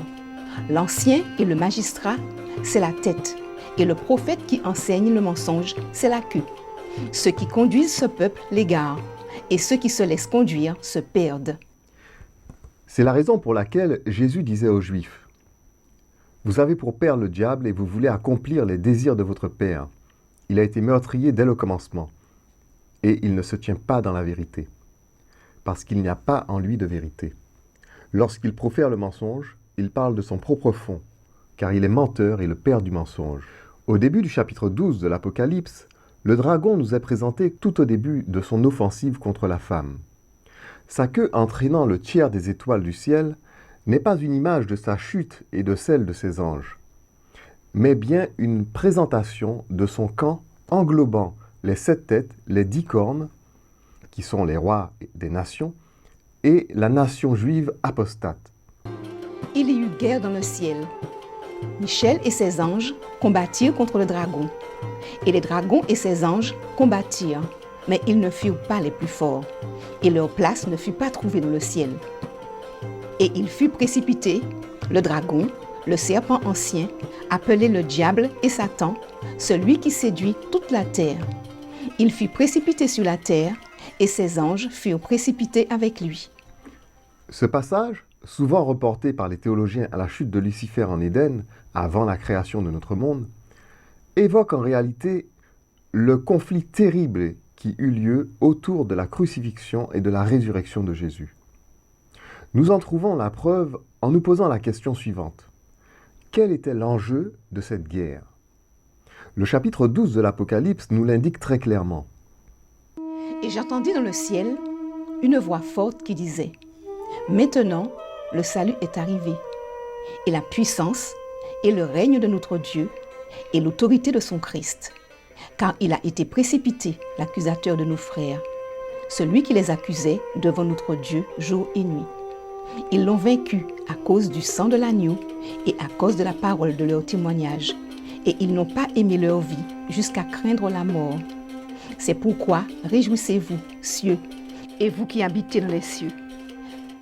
B: L'ancien et le magistrat, c'est la tête, et le prophète qui enseigne le mensonge, c'est la queue. Ceux qui conduisent ce peuple l'égarent, et ceux qui se laissent conduire se perdent.
A: C'est la raison pour laquelle Jésus disait aux Juifs, « Vous avez pour père le diable et vous voulez accomplir les désirs de votre père. Il a été meurtrier dès le commencement, et il ne se tient pas dans la vérité, parce qu'il n'y a pas en lui de vérité. Lorsqu'il profère le mensonge, il parle de son propre fond, car il est menteur et le père du mensonge. » Au début du chapitre 12 de l'Apocalypse, le dragon nous est présenté tout au début de son offensive contre la femme. Sa queue entraînant le tiers des étoiles du ciel n'est pas une image de sa chute et de celle de ses anges, mais bien une présentation de son camp englobant les 7 têtes, les 10 cornes, qui sont les rois des nations, et la nation juive apostate.
B: Il y eut guerre dans le ciel. Michel et ses anges combattirent contre le dragon. Et les dragons et ses anges combattirent, mais ils ne furent pas les plus forts, et leur place ne fut pas trouvée dans le ciel. Et il fut précipité, le dragon, le serpent ancien, appelé le diable et Satan, celui qui séduit toute la terre. Il fut précipité sur la terre, et ses anges furent précipités avec lui.
A: Ce passage, souvent reporté par les théologiens à la chute de Lucifer en Éden, avant la création de notre monde, évoque en réalité le conflit terrible qui eut lieu autour de la crucifixion et de la résurrection de Jésus. Nous en trouvons la preuve en nous posant la question suivante. quel était l'enjeu de cette guerre? Le chapitre 12 de l'Apocalypse nous l'indique très clairement.
B: Et j'entendis dans le ciel une voix forte qui disait, « Maintenant, le salut est arrivé, et la puissance, et le règne de notre Dieu, et l'autorité de son Christ. Car il a été précipité, l'accusateur de nos frères, celui qui les accusait devant notre Dieu jour et nuit. Ils l'ont vaincu à cause du sang de l'agneau et à cause de la parole de leur témoignage, et ils n'ont pas aimé leur vie jusqu'à craindre la mort. C'est pourquoi réjouissez-vous, cieux, et vous qui habitez dans les cieux.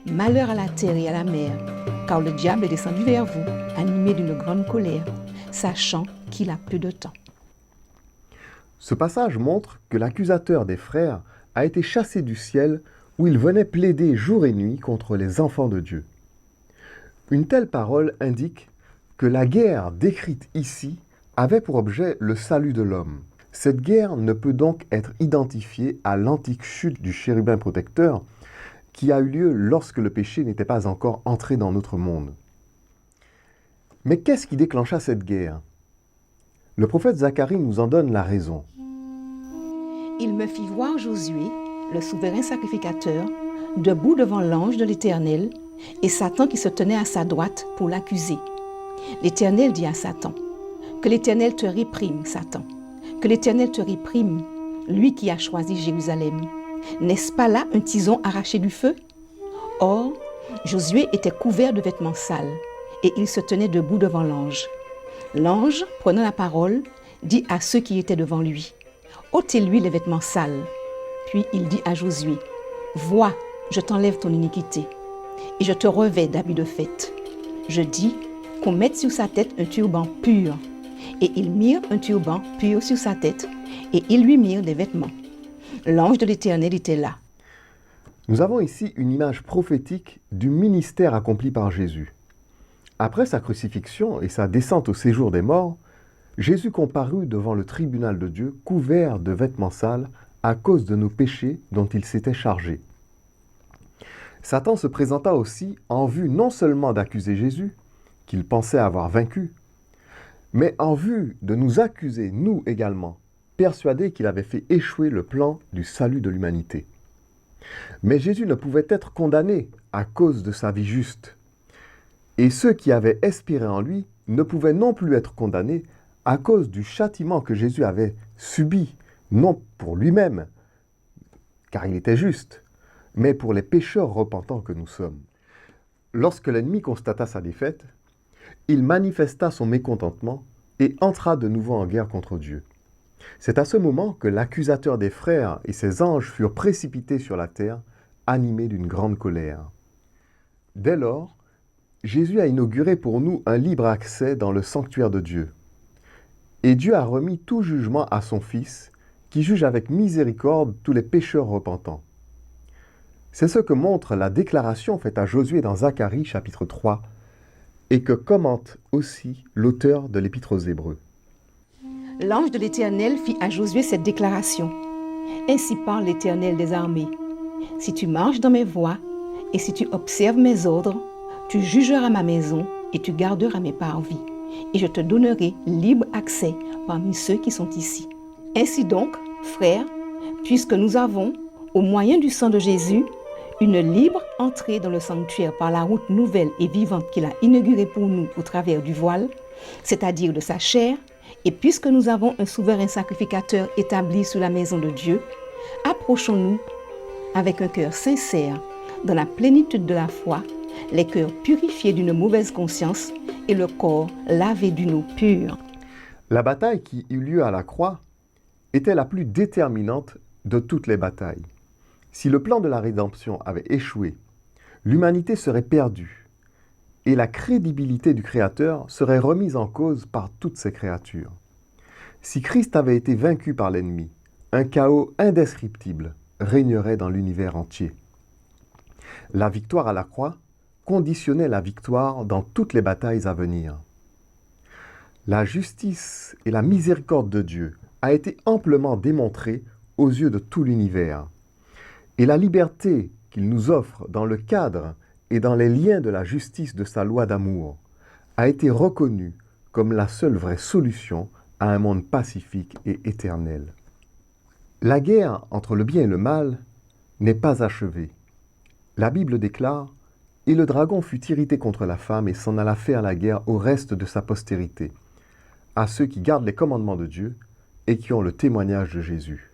B: Malheur à la terre et à la mer, car le diable est descendu vers vous, animé d'une grande colère, sachant qu'il a peu de temps. »
A: Ce passage montre que l'accusateur des frères a été chassé du ciel où il venait plaider jour et nuit contre les enfants de Dieu. Une telle parole indique que la guerre décrite ici avait pour objet le salut de l'homme. Cette guerre ne peut donc être identifiée à l'antique chute du chérubin protecteur qui a eu lieu lorsque le péché n'était pas encore entré dans notre monde. Mais qu'est-ce qui déclencha cette guerre? Le prophète Zacharie nous en donne la raison.
B: Il me fit voir Josué, le souverain sacrificateur, debout devant l'ange de l'Éternel, et Satan qui se tenait à sa droite pour l'accuser. L'Éternel dit à Satan, « Que l'Éternel te réprime, Satan, que l'Éternel te réprime, lui qui a choisi Jérusalem. N'est-ce pas là un tison arraché du feu? » Or, Josué était couvert de vêtements sales, et il se tenait debout devant l'ange. L'ange, prenant la parole, dit à ceux qui étaient devant lui, « ôtez-lui les vêtements sales. » Puis il dit à Josué, « Vois, je t'enlève ton iniquité, et je te revêts d'habits de fête. Je dis qu'on mette sur sa tête un turban pur. » Et ils mirent un turban pur sur sa tête, et ils lui mirent des vêtements. L'ange de l'Éternel était là.
A: Nous avons ici une image prophétique du ministère accompli par Jésus. Après sa crucifixion et sa descente au séjour des morts, Jésus comparut devant le tribunal de Dieu couvert de vêtements sales à cause de nos péchés dont il s'était chargé. Satan se présenta aussi en vue non seulement d'accuser Jésus, qu'il pensait avoir vaincu, mais en vue de nous accuser, nous également, persuadés qu'il avait fait échouer le plan du salut de l'humanité. Mais Jésus ne pouvait être condamné à cause de sa vie juste. Et ceux qui avaient espéré en lui ne pouvaient non plus être condamnés à cause du châtiment que Jésus avait subi, non pour lui-même, car il était juste, mais pour les pécheurs repentants que nous sommes. Lorsque l'ennemi constata sa défaite, il manifesta son mécontentement et entra de nouveau en guerre contre Dieu. C'est à ce moment que l'accusateur des frères et ses anges furent précipités sur la terre, animés d'une grande colère. Dès lors, Jésus a inauguré pour nous un libre accès dans le sanctuaire de Dieu. Et Dieu a remis tout jugement à son Fils, qui juge avec miséricorde tous les pécheurs repentants. C'est ce que montre la déclaration faite à Josué dans Zacharie chapitre 3, et que commente aussi l'auteur de l'Épître aux Hébreux.
B: L'ange de l'Éternel fit à Josué cette déclaration. « Ainsi parle l'Éternel des armées. Si tu marches dans mes voies, et si tu observes mes ordres, tu jugeras ma maison, et tu garderas mes parvis, et je te donnerai libre accès parmi ceux qui sont ici. Ainsi donc, frères, puisque nous avons, au moyen du sang de Jésus, une libre entrée dans le sanctuaire par la route nouvelle et vivante qu'il a inaugurée pour nous au travers du voile, c'est-à-dire de sa chair, et puisque nous avons un souverain sacrificateur établi sous la maison de Dieu, approchons-nous avec un cœur sincère, dans la plénitude de la foi, les cœurs purifiés d'une mauvaise conscience et le corps lavé d'une eau pure. »
A: La bataille qui eut lieu à la croix était la plus déterminante de toutes les batailles. Si le plan de la rédemption avait échoué, l'humanité serait perdue et la crédibilité du Créateur serait remise en cause par toutes ses créatures. Si Christ avait été vaincu par l'ennemi, un chaos indescriptible régnerait dans l'univers entier. La victoire à la croix conditionnait la victoire dans toutes les batailles à venir. La justice et la miséricorde de Dieu a été amplement démontrée aux yeux de tout l'univers. Et la liberté qu'il nous offre dans le cadre et dans les liens de la justice de sa loi d'amour a été reconnue comme la seule vraie solution à un monde pacifique et éternel. La guerre entre le bien et le mal n'est pas achevée. La Bible déclare « Et le dragon fut irrité contre la femme et s'en alla faire la guerre au reste de sa postérité, à ceux qui gardent les commandements de Dieu et qui ont le témoignage de Jésus. »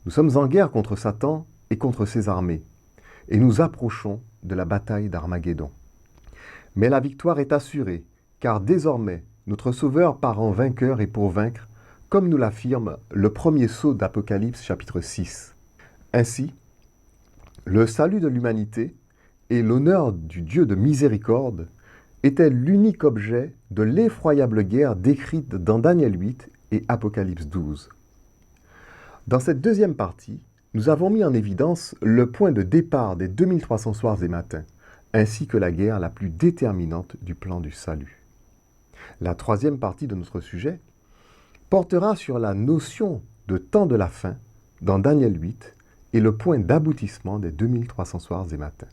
A: Nous sommes en guerre contre Satan et contre ses armées, et nous approchons de la bataille d'Armageddon. Mais la victoire est assurée, car désormais, notre Sauveur part en vainqueur et pour vaincre, comme nous l'affirme le premier sceau d'Apocalypse chapitre 6. Ainsi, le salut de l'humanité et l'honneur du Dieu de miséricorde étaient l'unique objet de l'effroyable guerre décrite dans Daniel 8 et Apocalypse 12. Dans cette deuxième partie, nous avons mis en évidence le point de départ des 2300 soirs et matins, ainsi que la guerre la plus déterminante du plan du salut. La troisième partie de notre sujet portera sur la notion de temps de la fin dans Daniel 8 et le point d'aboutissement des 2300 soirs et matins.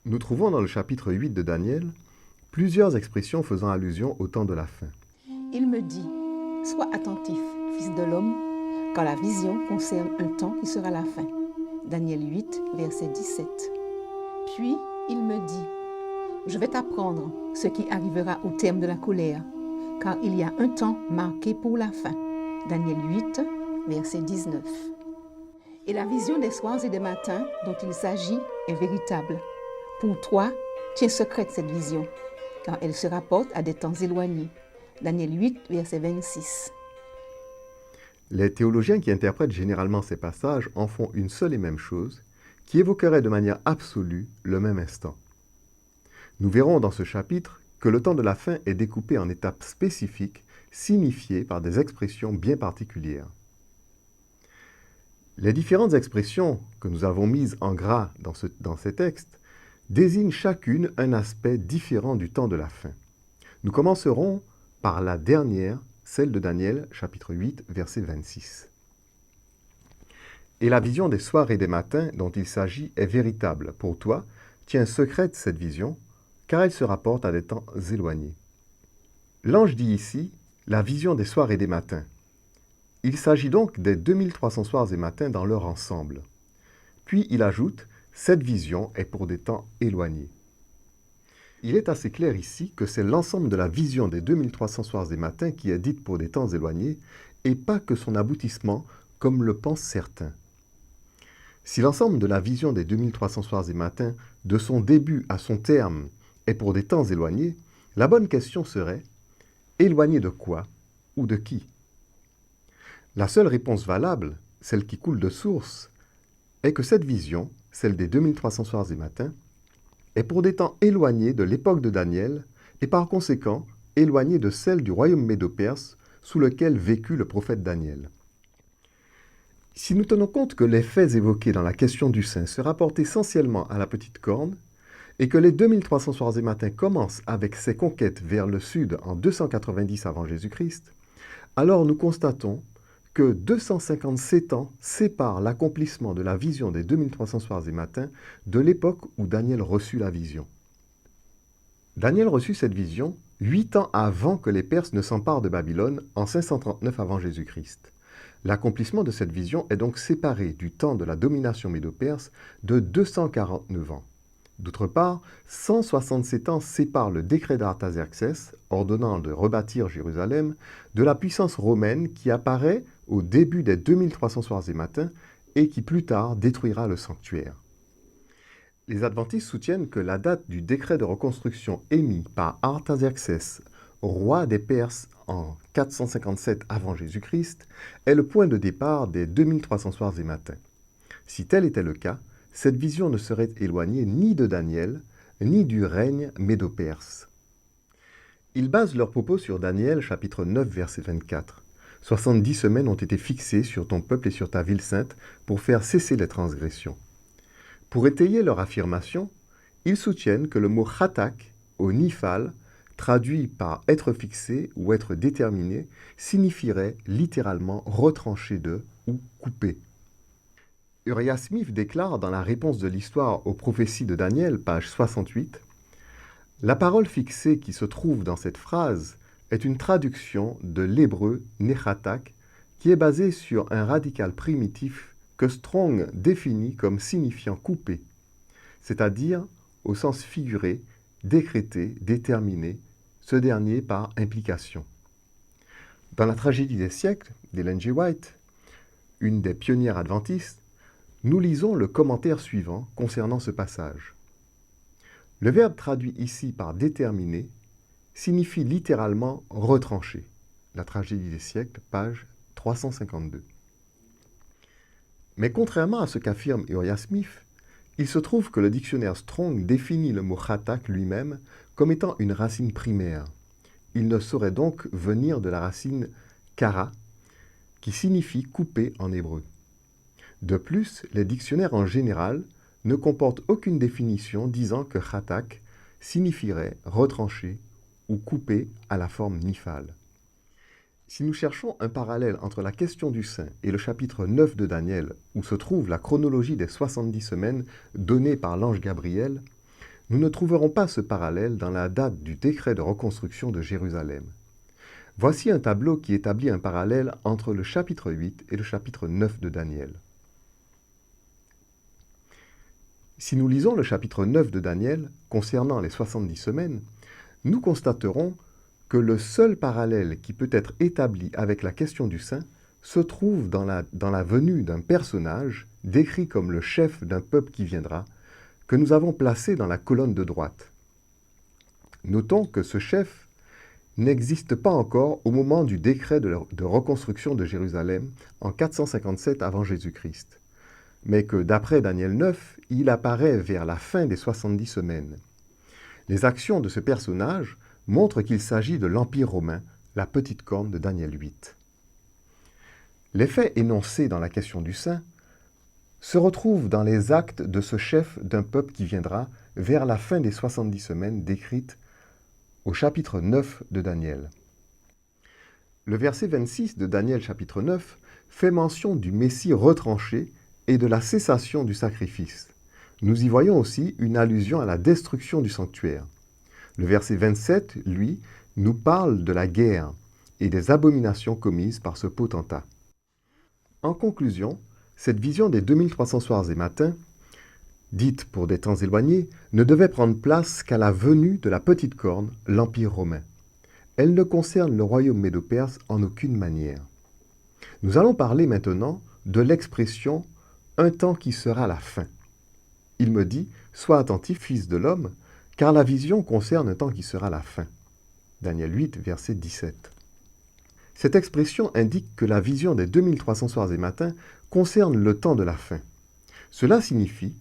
A: Nous trouvons dans le chapitre 8 de Daniel plusieurs expressions faisant allusion au temps de la fin.
B: Il me dit, sois attentif, fils de l'homme, car la vision concerne un temps qui sera la fin. Daniel 8, verset 17. Puis il me dit, je vais t'apprendre ce qui arrivera au terme de la colère, car il y a un temps marqué pour la fin. Daniel 8, verset 19. Et la vision des soirs et des matins dont il s'agit est véritable. Pour toi, tiens secrète cette vision, car elle se rapporte à des temps éloignés. Daniel 8, verset 26.
A: Les théologiens qui interprètent généralement ces passages en font une seule et même chose, qui évoquerait de manière absolue le même instant. Nous verrons dans ce chapitre que le temps de la fin est découpé en étapes spécifiques, signifiées par des expressions bien particulières. Les différentes expressions que nous avons mises en gras dans ces textes désignent chacune un aspect différent du temps de la fin. Nous commencerons par la dernière, celle de Daniel, chapitre 8, verset 26. Et la vision des soirs et des matins dont il s'agit est véritable. Pour toi, tiens secrète cette vision, car elle se rapporte à des temps éloignés. L'ange dit ici la vision des soirs et des matins. Il s'agit donc des 2300 soirs et matins dans leur ensemble. Puis il ajoute cette vision est pour des temps éloignés. Il est assez clair ici que c'est l'ensemble de la vision des 2300 soirs et matins qui est dite pour des temps éloignés et pas que son aboutissement comme le pensent certains. Si l'ensemble de la vision des 2300 soirs et matins, de son début à son terme, est pour des temps éloignés, la bonne question serait éloigné de quoi ou de qui? La seule réponse valable, celle qui coule de source, est que cette vision, celle des 2300 soirs et matins, est pour des temps éloignés de l'époque de Daniel et par conséquent éloignée de celle du royaume médo-perse sous lequel vécut le prophète Daniel. Si nous tenons compte que les faits évoqués dans la question du saint se rapportent essentiellement à la petite corne et que les 2300 soirs et matins commencent avec ses conquêtes vers le sud en 290 avant Jésus-Christ, alors nous constatons que 257 ans séparent l'accomplissement de la vision des 2300 soirs et matins de l'époque où Daniel reçut la vision. Daniel reçut cette vision 8 ans avant que les Perses ne s'emparent de Babylone en 539 avant Jésus-Christ. L'accomplissement de cette vision est donc séparé du temps de la domination médo-perse de 249 ans. D'autre part, 167 ans séparent le décret d'Artaxerxès, ordonnant de rebâtir Jérusalem, de la puissance romaine qui apparaît au début des 2300 soirs et matins et qui plus tard détruira le sanctuaire. Les adventistes soutiennent que la date du décret de reconstruction émis par Artaxerxès, roi des Perses en 457 avant Jésus-Christ, est le point de départ des 2300 soirs et matins. Si tel était le cas, cette vision ne serait éloignée ni de Daniel, ni du règne médo-perse. Ils basent leurs propos sur Daniel chapitre 9 verset 24. 70 semaines ont été fixées sur ton peuple et sur ta ville sainte pour faire cesser les transgressions. Pour étayer leur affirmation, ils soutiennent que le mot khatak au nifal, traduit par être fixé ou être déterminé, signifierait littéralement retranché de ou coupé. Uriah Smith déclare dans la réponse de l'histoire aux prophéties de Daniel, page 68, « La parole fixée qui se trouve dans cette phrase est une traduction de l'hébreu nechatak, qui est basé sur un radical primitif que Strong définit comme signifiant coupé, c'est-à-dire, au sens figuré, décrété, déterminé, ce dernier par implication. » Dans la tragédie des siècles d'Ellen G. White, une des pionnières adventistes, nous lisons le commentaire suivant concernant ce passage. Le verbe traduit ici par déterminer signifie littéralement retrancher. La tragédie des siècles, page 352. Mais contrairement à ce qu'affirme Uriah Smith, il se trouve que le dictionnaire Strong définit le mot khatak lui-même comme étant une racine primaire. Il ne saurait donc venir de la racine kara, qui signifie couper en hébreu. De plus, les dictionnaires en général ne comportent aucune définition disant que khatak signifierait retrancher ou couper à la forme nifal. Si nous cherchons un parallèle entre la question du saint et le chapitre 9 de Daniel, où se trouve la chronologie des 70 semaines donnée par l'ange Gabriel, nous ne trouverons pas ce parallèle dans la date du décret de reconstruction de Jérusalem. Voici un tableau qui établit un parallèle entre le chapitre 8 et le chapitre 9 de Daniel. Si nous lisons le chapitre 9 de Daniel concernant les 70 semaines, nous constaterons que le seul parallèle qui peut être établi avec la question du saint se trouve dans la venue d'un personnage décrit comme le chef d'un peuple qui viendra, que nous avons placé dans la colonne de droite. Notons que ce chef n'existe pas encore au moment du décret de reconstruction de Jérusalem en 457 avant Jésus-Christ, mais que d'après Daniel 9, il apparaît vers la fin des 70 semaines. Les actions de ce personnage montrent qu'il s'agit de l'Empire romain, la petite corne de Daniel 8. Les faits énoncés dans la question du saint se retrouvent dans les actes de ce chef d'un peuple qui viendra vers la fin des 70 semaines décrites au chapitre 9 de Daniel. Le verset 26 de Daniel chapitre 9 fait mention du Messie retranché et de la cessation du sacrifice. Nous y voyons aussi une allusion à la destruction du sanctuaire. Le verset 27, lui, nous parle de la guerre et des abominations commises par ce potentat. En conclusion, cette vision des 2300 soirs et matins, dite pour des temps éloignés, ne devait prendre place qu'à la venue de la petite corne, l'Empire romain. Elle ne concerne le royaume médo-perse en aucune manière. Nous allons parler maintenant de l'expression « un temps qui sera la fin ». Il me dit « Sois attentif, fils de l'homme, car la vision concerne un temps qui sera la fin. » Daniel 8, verset 17. Cette expression indique que la vision des 2300 soirs et matins concerne le temps de la fin. Cela signifie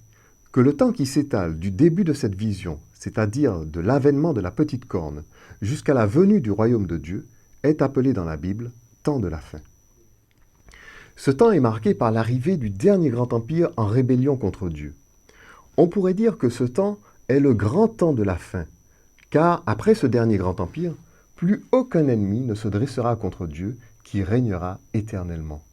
A: que le temps qui s'étale du début de cette vision, c'est-à-dire de l'avènement de la petite corne, jusqu'à la venue du royaume de Dieu, est appelé dans la Bible « temps de la fin ». Ce temps est marqué par l'arrivée du dernier grand empire en rébellion contre Dieu. On pourrait dire que ce temps est le grand temps de la fin, car après ce dernier grand empire, plus aucun ennemi ne se dressera contre Dieu qui régnera éternellement.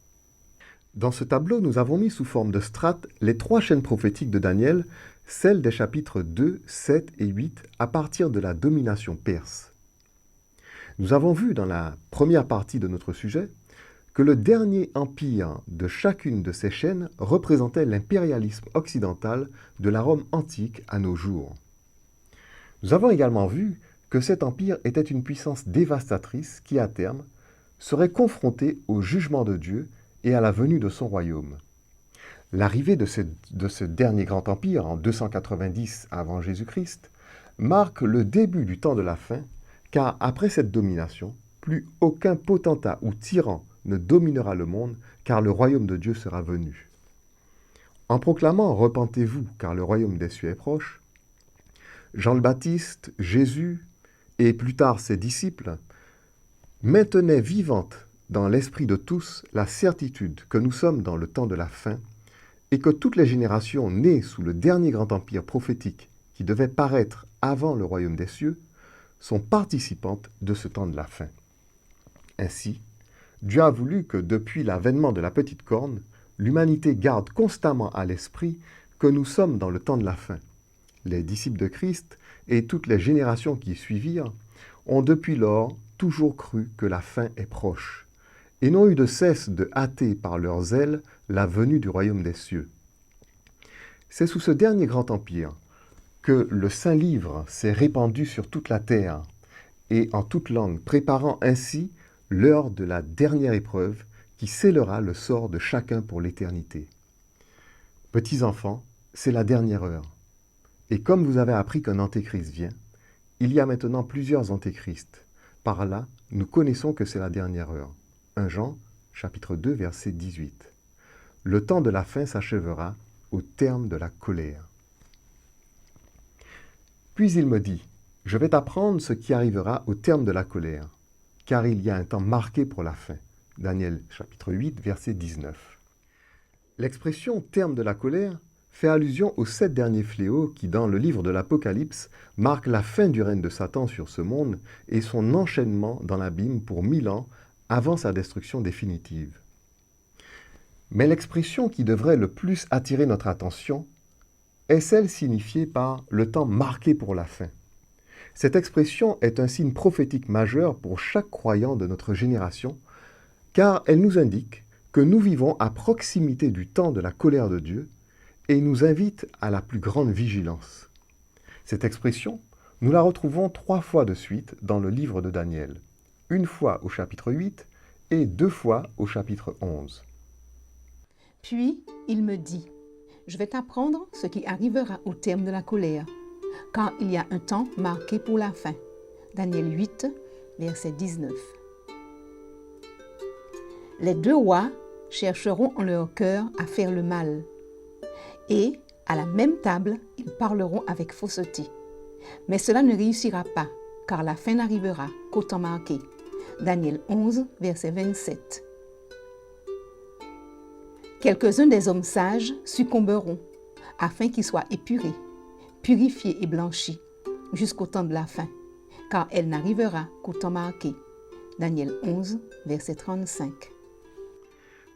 A: Dans ce tableau, nous avons mis sous forme de strates les 3 chaînes prophétiques de Daniel, celles des chapitres 2, 7 et 8 à partir de la domination perse. Nous avons vu dans la première partie de notre sujet que le dernier empire de chacune de ces chaînes représentait l'impérialisme occidental de la Rome antique à nos jours. Nous avons également vu que cet empire était une puissance dévastatrice qui, à terme, serait confrontée au jugement de Dieu et à la venue de son royaume. L'arrivée de ce dernier grand empire en 290 avant Jésus-Christ marque le début du temps de la fin, car après cette domination, plus aucun potentat ou tyran ne dominera le monde, car le royaume de Dieu sera venu. En proclamant « Repentez-vous, car le royaume des cieux est proche », Jean le Baptiste, Jésus et plus tard ses disciples, maintenaient vivante dans l'esprit de tous la certitude que nous sommes dans le temps de la fin et que toutes les générations nées sous le dernier grand empire prophétique qui devait paraître avant le royaume des cieux sont participantes de ce temps de la fin. Ainsi, Dieu a voulu que depuis l'avènement de la petite corne, l'humanité garde constamment à l'esprit que nous sommes dans le temps de la fin. Les disciples de Christ et toutes les générations qui suivirent ont depuis lors toujours cru que la fin est proche et n'ont eu de cesse de hâter par leur zèle la venue du royaume des cieux. C'est sous ce dernier grand empire que le Saint-Livre s'est répandu sur toute la terre et en toute langue, préparant ainsi l'heure de la dernière épreuve qui scellera le sort de chacun pour l'éternité. Petits enfants, c'est la dernière heure. Et comme vous avez appris qu'un antéchrist vient, il y a maintenant plusieurs antéchrists. Par là, nous connaissons que c'est la dernière heure. 1 Jean, chapitre 2, verset 18. Le temps de la fin s'achèvera au terme de la colère. Puis il me dit, « Je vais t'apprendre ce qui arrivera au terme de la colère, car il y a un temps marqué pour la fin. » Daniel, chapitre 8, verset 19. L'expression « terme de la colère » fait allusion aux 7 derniers fléaux qui, dans le livre de l'Apocalypse, marquent la fin du règne de Satan sur ce monde et son enchaînement dans l'abîme pour 1000 ans avant sa destruction définitive. Mais l'expression qui devrait le plus attirer notre attention est celle signifiée par « le temps marqué pour la fin ». Cette expression est un signe prophétique majeur pour chaque croyant de notre génération, car elle nous indique que nous vivons à proximité du temps de la colère de Dieu et nous invite à la plus grande vigilance. Cette expression, nous la retrouvons 3 fois de suite dans le livre de Daniel, une fois au chapitre 8 et 2 fois au chapitre 11.
B: Puis il me dit, « Je vais t'apprendre ce qui arrivera au terme de la colère, car il y a un temps marqué pour la fin. » Daniel 8, verset 19. Les 2 rois chercheront en leur cœur à faire le mal, et à la même table, ils parleront avec fausseté. Mais cela ne réussira pas, car la fin n'arrivera qu'au temps marqué. Daniel 11, verset 27. Quelques-uns des hommes sages succomberont, afin qu'ils soient épurés, purifiés et blanchis, jusqu'au temps de la fin, car elle n'arrivera qu'au temps marqué. Daniel 11, verset 35.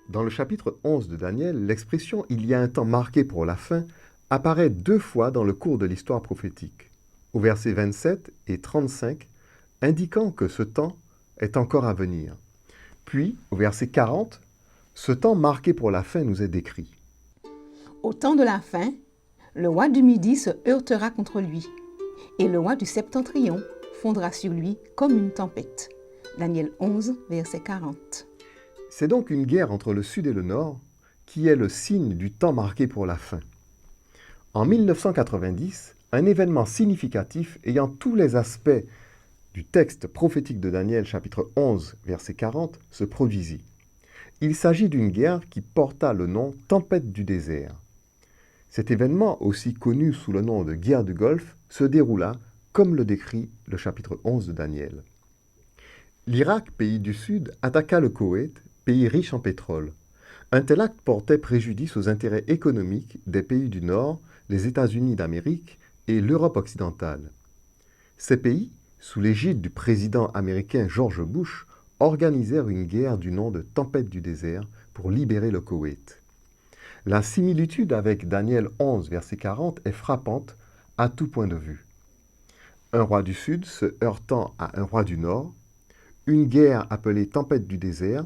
A: Dans le chapitre 11 de Daniel, l'expression « il y a un temps marqué pour la fin » apparaît 2 fois dans le cours de l'histoire prophétique, au verset 27 et 35, indiquant que ce temps est encore à venir. Puis, au verset 40, ce temps marqué pour la fin nous est décrit.
B: Au temps de la fin, le roi du Midi se heurtera contre lui, et le roi du Septentrion fondra sur lui comme une tempête. Daniel 11, verset 40.
A: C'est donc une guerre entre le Sud et le Nord qui est le signe du temps marqué pour la fin. En 1990, un événement significatif ayant tous les aspects du texte prophétique de Daniel chapitre 11, verset 40, se produisit. Il s'agit d'une guerre qui porta le nom « Tempête du désert ». Cet événement, aussi connu sous le nom de guerre du Golfe, se déroula comme le décrit le chapitre 11 de Daniel. L'Irak, pays du Sud, attaqua le Koweït, pays riche en pétrole. Un tel acte portait préjudice aux intérêts économiques des pays du Nord, les États-Unis d'Amérique et l'Europe occidentale. Ces pays, sous l'égide du président américain George Bush, organisèrent une guerre du nom de Tempête du désert pour libérer le Koweït. La similitude avec Daniel 11, verset 40 est frappante à tout point de vue. Un roi du Sud se heurtant à un roi du Nord, une guerre appelée Tempête du désert,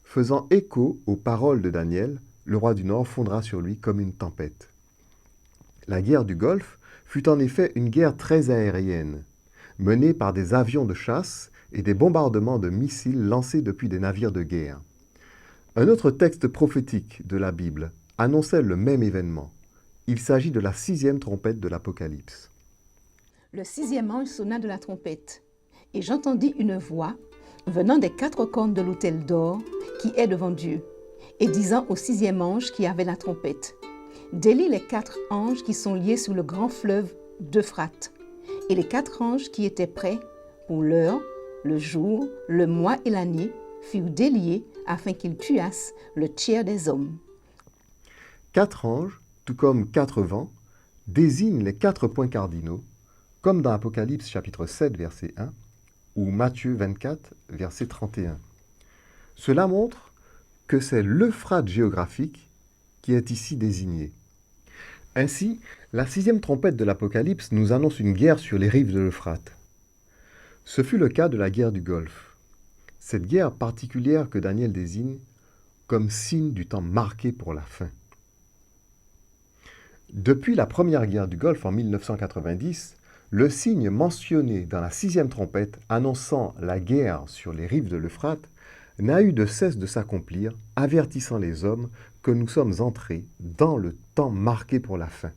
A: faisant écho aux paroles de Daniel, le roi du Nord fondra sur lui comme une tempête. La guerre du Golfe fut en effet une guerre très aérienne, menée par des avions de chasse et des bombardements de missiles lancés depuis des navires de guerre. Un autre texte prophétique de la Bible annonçait le même événement. Il s'agit de la 6e trompette de l'Apocalypse.
B: Le 6e ange sonna de la trompette, et j'entendis une voix venant des 4 cornes de l'autel d'or qui est devant Dieu, et disant au 6e ange qui avait la trompette, « Délie les 4 anges qui sont liés sur le grand fleuve d'Euphrate. » Et les 4 anges qui étaient prêts pour l'heure, le jour, le mois et l'année furent déliés afin qu'ils tuassent le tiers des hommes.
A: 4 anges, tout comme 4 vents, désignent les 4 points cardinaux, comme dans Apocalypse chapitre 7, verset 1, ou Matthieu 24, verset 31. Cela montre que c'est l'Euphrate géographique qui est ici désigné. Ainsi, la 6e trompette de l'Apocalypse nous annonce une guerre sur les rives de l'Euphrate. Ce fut le cas de la guerre du Golfe. Cette guerre particulière que Daniel désigne comme signe du temps marqué pour la fin. Depuis la première guerre du Golfe en 1990, le signe mentionné dans la 6e trompette annonçant la guerre sur les rives de l'Euphrate n'a eu de cesse de s'accomplir, avertissant les hommes que nous sommes entrés dans le temps marqué pour la fin.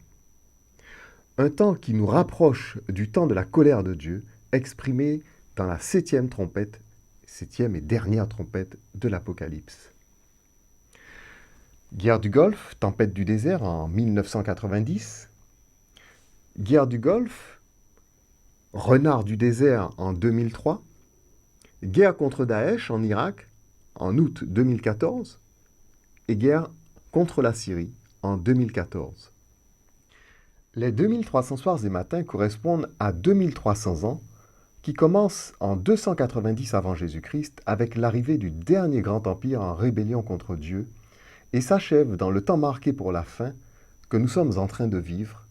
A: Un temps qui nous rapproche du temps de la colère de Dieu, exprimé dans la 7e trompette, 7e et dernière trompette de l'Apocalypse. Guerre du Golfe, tempête du désert en 1990. Guerre du Golfe, renard du désert en 2003. Guerre contre Daesh en Irak en août 2014 et guerre contre la Syrie en 2014. Les 2300 soirs et matins correspondent à 2300 ans qui commencent en 290 avant Jésus-Christ avec l'arrivée du dernier grand empire en rébellion contre Dieu et s'achèvent dans le temps marqué pour la fin que nous sommes en train de vivre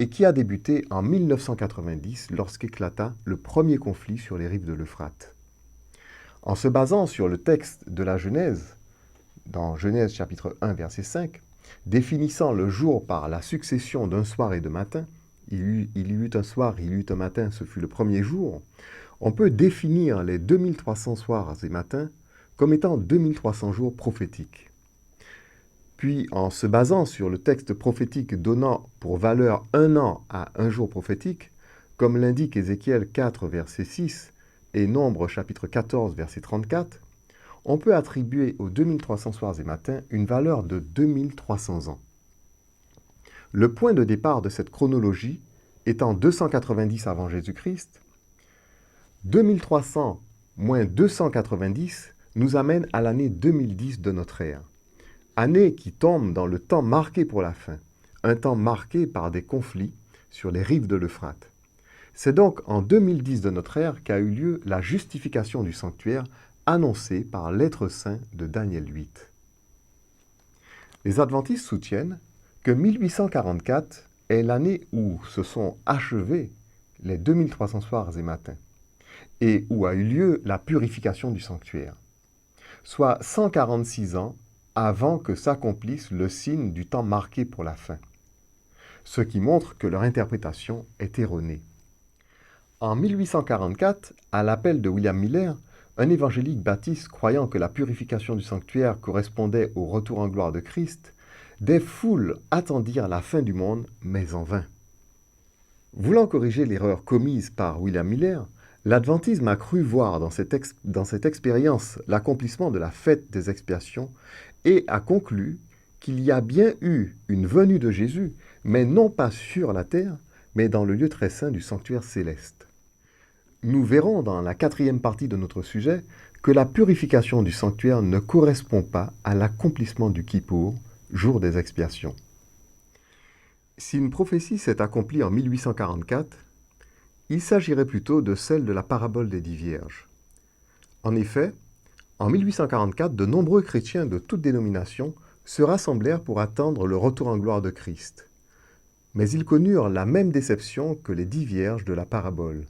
A: et qui a débuté en 1990 lorsqu'éclata le premier conflit sur les rives de l'Euphrate. En se basant sur le texte de la Genèse, dans Genèse chapitre 1 verset 5, définissant le jour par la succession d'un soir et de matin, il y eut un soir, il y eut un matin, ce fut le premier jour, on peut définir les 2300 soirs et matins comme étant 2300 jours prophétiques. Puis, en se basant sur le texte prophétique donnant pour valeur un an à un jour prophétique, comme l'indique Ézéchiel 4 verset 6, et Nombre chapitre 14 verset 34, on peut attribuer aux 2300 soirs et matins une valeur de 2300 ans. Le point de départ de cette chronologie étant 290 avant Jésus-Christ, 2300 moins 290 nous amène à l'année 2010 de notre ère, année qui tombe dans le temps marqué pour la fin, un temps marqué par des conflits sur les rives de l'Euphrate. C'est donc en 2010 de notre ère qu'a eu lieu la justification du sanctuaire annoncée par l'être saint de Daniel 8. Les adventistes soutiennent que 1844 est l'année où se sont achevés les 2300 soirs et matins et où a eu lieu la purification du sanctuaire, soit 146 ans avant que s'accomplisse le signe du temps marqué pour la fin, ce qui montre que leur interprétation est erronée. En 1844, à l'appel de William Miller, un évangélique baptiste croyant que la purification du sanctuaire correspondait au retour en gloire de Christ, des foules attendirent la fin du monde, mais en vain. Voulant corriger l'erreur commise par William Miller, l'adventisme a cru voir dans cette expérience l'accomplissement de la fête des expiations et a conclu qu'il y a bien eu une venue de Jésus, mais non pas sur la terre, mais dans le lieu très saint du sanctuaire céleste. Nous verrons dans la 4e partie de notre sujet que la purification du sanctuaire ne correspond pas à l'accomplissement du Kippour, jour des expiations. Si une prophétie s'est accomplie en 1844, il s'agirait plutôt de celle de la parabole des 10 vierges. En effet, en 1844, de nombreux chrétiens de toutes dénominations se rassemblèrent pour attendre le retour en gloire de Christ. Mais ils connurent la même déception que les 10 vierges de la parabole.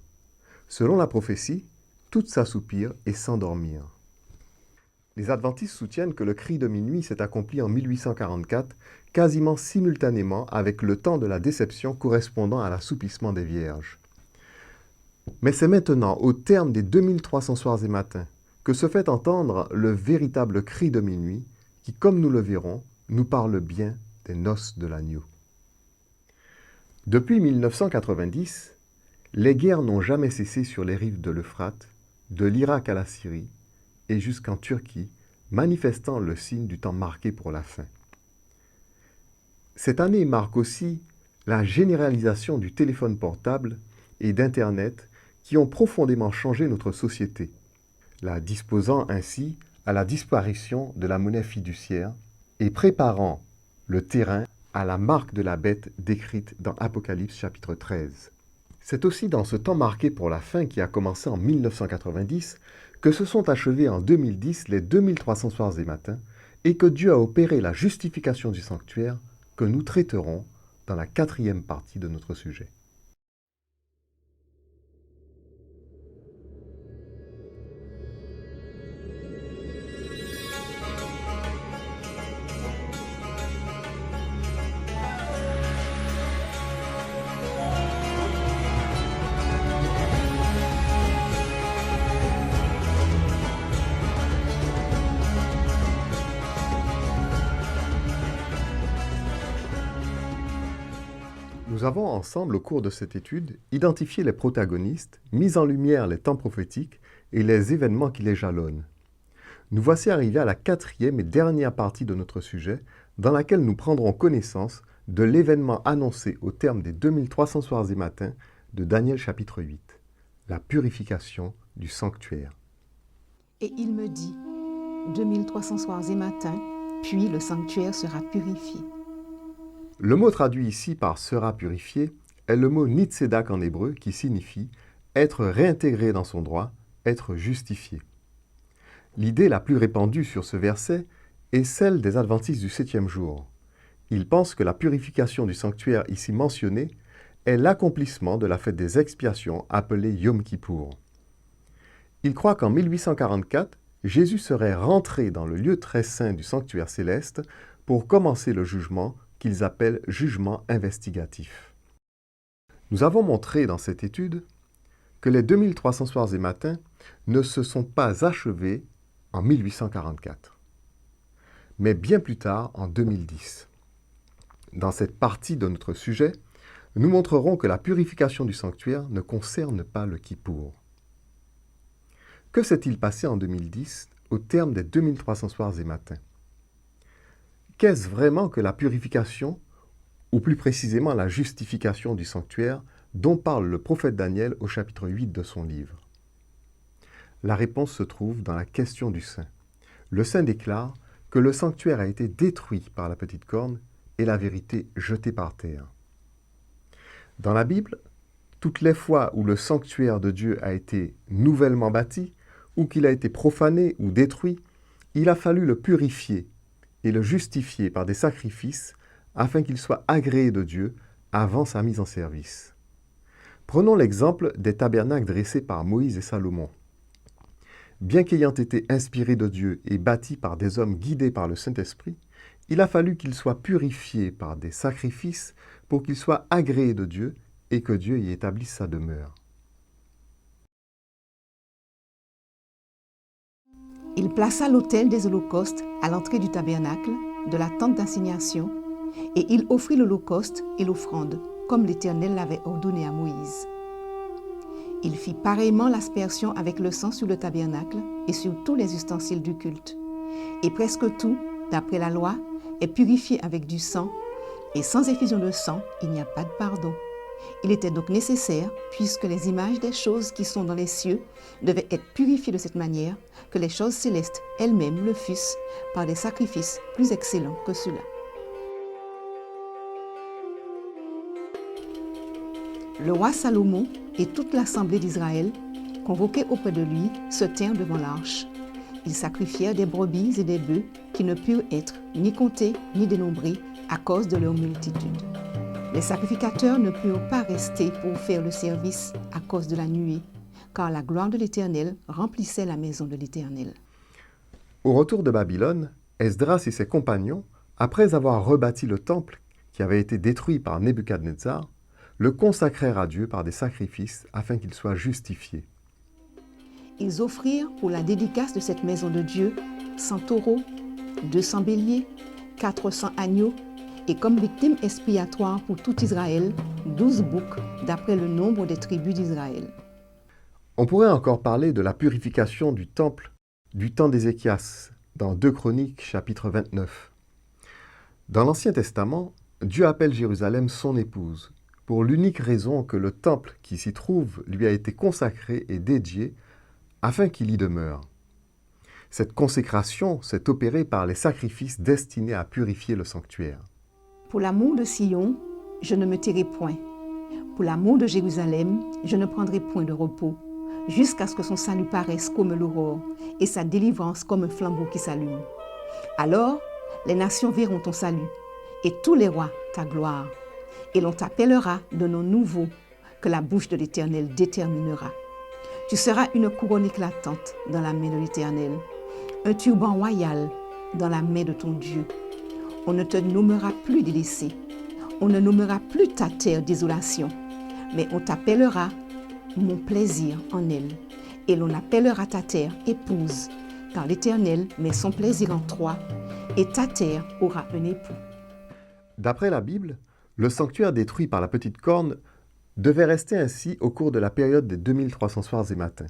A: Selon la prophétie, toutes s'assoupirent et s'endormirent. Les adventistes soutiennent que le cri de minuit s'est accompli en 1844, quasiment simultanément avec le temps de la déception correspondant à l'assoupissement des vierges. Mais c'est maintenant, au terme des 2300 soirs et matins, que se fait entendre le véritable cri de minuit qui, comme nous le verrons, nous parle bien des noces de l'agneau. Depuis 1990, les guerres n'ont jamais cessé sur les rives de l'Euphrate, de l'Irak à la Syrie et jusqu'en Turquie, manifestant le signe du temps marqué pour la fin. Cette année marque aussi la généralisation du téléphone portable et d'Internet qui ont profondément changé notre société, la disposant ainsi à la disparition de la monnaie fiduciaire et préparant le terrain à la marque de la bête décrite dans Apocalypse chapitre 13. C'est aussi dans ce temps marqué pour la fin qui a commencé en 1990 que se sont achevés en 2010 les 2300 soirs et matins et que Dieu a opéré la justification du sanctuaire que nous traiterons dans la 4e partie de notre sujet. Nous avons ensemble, au cours de cette étude, identifié les protagonistes, mis en lumière les temps prophétiques et les événements qui les jalonnent. Nous voici arrivés à la 4e et dernière partie de notre sujet, dans laquelle nous prendrons connaissance de l'événement annoncé au terme des 2300 soirs et matins de Daniel chapitre 8, la purification du sanctuaire.
B: Et il me dit, 2300 soirs et matins, puis le sanctuaire sera purifié.
A: Le mot traduit ici par « sera purifié » est le mot « nitsedak » en hébreu qui signifie « être réintégré dans son droit, être justifié ». L'idée la plus répandue sur ce verset est celle des adventistes du 7e jour. Ils pensent que la purification du sanctuaire ici mentionnée est l'accomplissement de la fête des expiations appelée Yom Kippour. Ils croient qu'en 1844, Jésus serait rentré dans le lieu très saint du sanctuaire céleste pour commencer le jugement qu'ils appellent jugement investigatif. Nous avons montré dans cette étude que les 2300 soirs et matins ne se sont pas achevés en 1844, mais bien plus tard en 2010. Dans cette partie de notre sujet, nous montrerons que la purification du sanctuaire ne concerne pas le Kippour. Que s'est-il passé en 2010 au terme des 2300 soirs et matins? Qu'est-ce vraiment que la purification, ou plus précisément la justification du sanctuaire, dont parle le prophète Daniel au chapitre 8 de son livre? La réponse se trouve dans la question du saint. Le saint déclare que le sanctuaire a été détruit par la petite corne et la vérité jetée par terre. Dans la Bible, toutes les fois où le sanctuaire de Dieu a été nouvellement bâti, ou qu'il a été profané ou détruit, il a fallu le purifier et le justifier par des sacrifices afin qu'il soit agréé de Dieu avant sa mise en service. Prenons l'exemple des tabernacles dressés par Moïse et Salomon. Bien qu'ayant été inspirés de Dieu et bâtis par des hommes guidés par le Saint-Esprit, il a fallu qu'ils soient purifiés par des sacrifices pour qu'ils soient agréés de Dieu et que Dieu y établisse sa demeure.
B: Il plaça l'autel des holocaustes à l'entrée du tabernacle, de la tente d'assignation, et il offrit l'holocauste et l'offrande, comme l'Éternel l'avait ordonné à Moïse. Il fit pareillement l'aspersion avec le sang sur le tabernacle et sur tous les ustensiles du culte. Et presque tout, d'après la loi, est purifié avec du sang, et sans effusion de sang, il n'y a pas de pardon. Il était donc nécessaire, puisque les images des choses qui sont dans les cieux devaient être purifiées de cette manière, que les choses célestes elles-mêmes le fussent par des sacrifices plus excellents que ceux-là. Le roi Salomon et toute l'assemblée d'Israël, convoqués auprès de lui, se tinrent devant l'arche. Ils sacrifièrent des brebis et des bœufs qui ne purent être ni comptés ni dénombrés à cause de leur multitude. Les sacrificateurs ne purent pas rester pour faire le service à cause de la nuée, car la gloire de l'Éternel remplissait la maison de l'Éternel.
A: Au retour de Babylone, Esdras et ses compagnons, après avoir rebâti le temple qui avait été détruit par Nebuchadnezzar, le consacrèrent à Dieu par des sacrifices afin qu'il soit justifié.
B: Ils offrirent pour la dédicace de cette maison de Dieu 100 taureaux, 200 béliers, 400 agneaux, et comme victime expiatoire pour tout Israël, 12 boucs, d'après le nombre des tribus d'Israël.
A: On pourrait encore parler de la purification du temple du temps d'Ézéchias, dans 2 Chroniques, chapitre 29. Dans l'Ancien Testament, Dieu appelle Jérusalem son épouse, pour l'unique raison que le temple qui s'y trouve lui a été consacré et dédié afin qu'il y demeure. Cette consécration s'est opérée par les sacrifices destinés à purifier le sanctuaire.
B: Pour l'amour de Sion, je ne me tairai point. Pour l'amour de Jérusalem, je ne prendrai point de repos, jusqu'à ce que son salut paraisse comme l'aurore et sa délivrance comme un flambeau qui s'allume. Alors, les nations verront ton salut, et tous les rois ta gloire. Et l'on t'appellera de nom nouveau que la bouche de l'Éternel déterminera. Tu seras une couronne éclatante dans la main de l'Éternel, un turban royal dans la main de ton Dieu. On ne te nommera plus délaissé, on ne nommera plus ta terre désolation, mais on t'appellera mon plaisir en elle, et l'on appellera ta terre épouse, car l'Éternel met son plaisir en toi, et ta terre aura un époux.
A: D'après la Bible, le sanctuaire détruit par la petite corne devait rester ainsi au cours de la période des 2300 soirs et matins.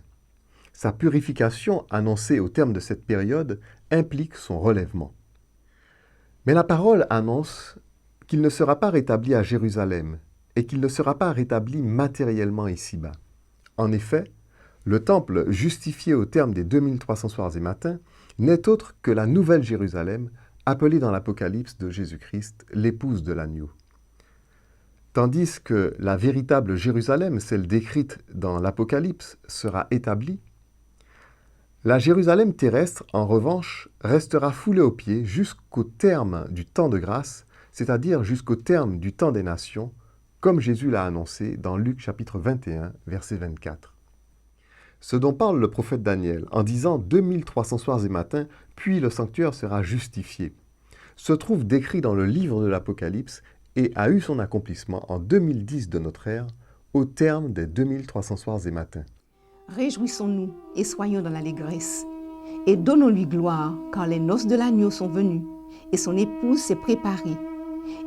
A: Sa purification, annoncée au terme de cette période, implique son relèvement. Mais la parole annonce qu'il ne sera pas rétabli à Jérusalem et qu'il ne sera pas rétabli matériellement ici-bas. En effet, le temple justifié au terme des 2300 soirs et matins n'est autre que la nouvelle Jérusalem, appelée dans l'Apocalypse de Jésus-Christ l'épouse de l'agneau. Tandis que la véritable Jérusalem, celle décrite dans l'Apocalypse, sera établie, la Jérusalem terrestre, en revanche, restera foulée aux pieds jusqu'au terme du temps de grâce, c'est-à-dire jusqu'au terme du temps des nations, comme Jésus l'a annoncé dans Luc chapitre 21, verset 24. Ce dont parle le prophète Daniel en disant 2300 soirs et matins, puis le sanctuaire sera justifié, se trouve décrit dans le livre de l'Apocalypse et a eu son accomplissement en 2010 de notre ère, au terme des 2300 soirs et matins.
B: Réjouissons-nous et soyons dans l'allégresse, et donnons-lui gloire, car les noces de l'agneau sont venues, et son épouse s'est préparée,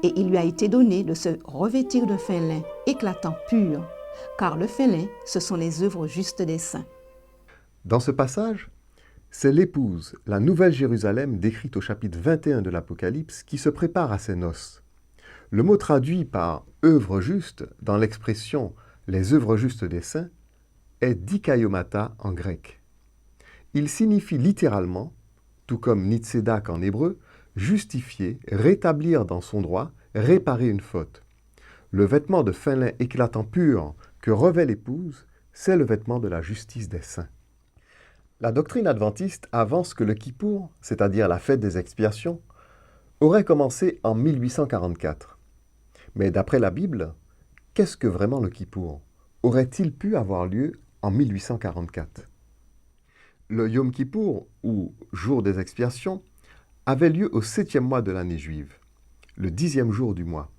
B: et il lui a été donné de se revêtir de fin lin, éclatant pur, car le fin lin, ce sont les œuvres justes des saints.
A: Dans ce passage, c'est l'épouse, la nouvelle Jérusalem décrite au chapitre 21 de l'Apocalypse, qui se prépare à ses noces. Le mot traduit par « œuvre juste » dans l'expression « les œuvres justes des saints » est dikaiomata en grec. Il signifie littéralement, tout comme nitsedak en hébreu, justifier, rétablir dans son droit, réparer une faute. Le vêtement de fin lin éclatant pur que revêt l'épouse, c'est le vêtement de la justice des saints. La doctrine adventiste avance que le Kippour, c'est-à-dire la fête des expiations, aurait commencé en 1844. Mais d'après la Bible, qu'est-ce que vraiment le Kippour? Aurait-il pu avoir lieu en 1844? Le Yom Kippour, ou jour des expiations, avait lieu au 7e mois de l'année juive, le 10e jour du mois.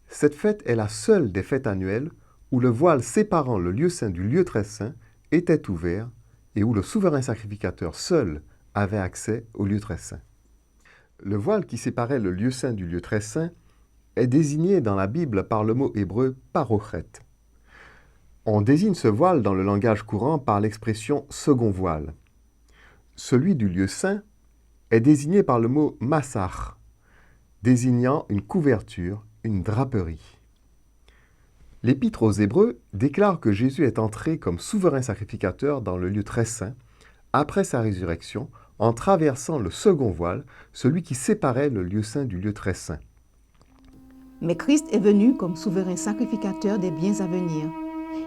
A: Cette fête est la seule des fêtes annuelles où le voile séparant le lieu saint du lieu très saint était ouvert et où le souverain sacrificateur seul avait accès au lieu très saint. Le voile qui séparait le lieu saint du lieu très saint est désigné dans la Bible par le mot hébreu parochet. On désigne ce voile dans le langage courant par l'expression second voile. Celui du lieu saint est désigné par le mot massach, désignant une couverture, une draperie. L'Épître aux Hébreux déclare que Jésus est entré comme souverain sacrificateur dans le lieu très saint, après sa résurrection, en traversant le second voile, celui qui séparait le lieu saint du lieu très saint.
B: Mais Christ est venu comme souverain sacrificateur des biens à venir.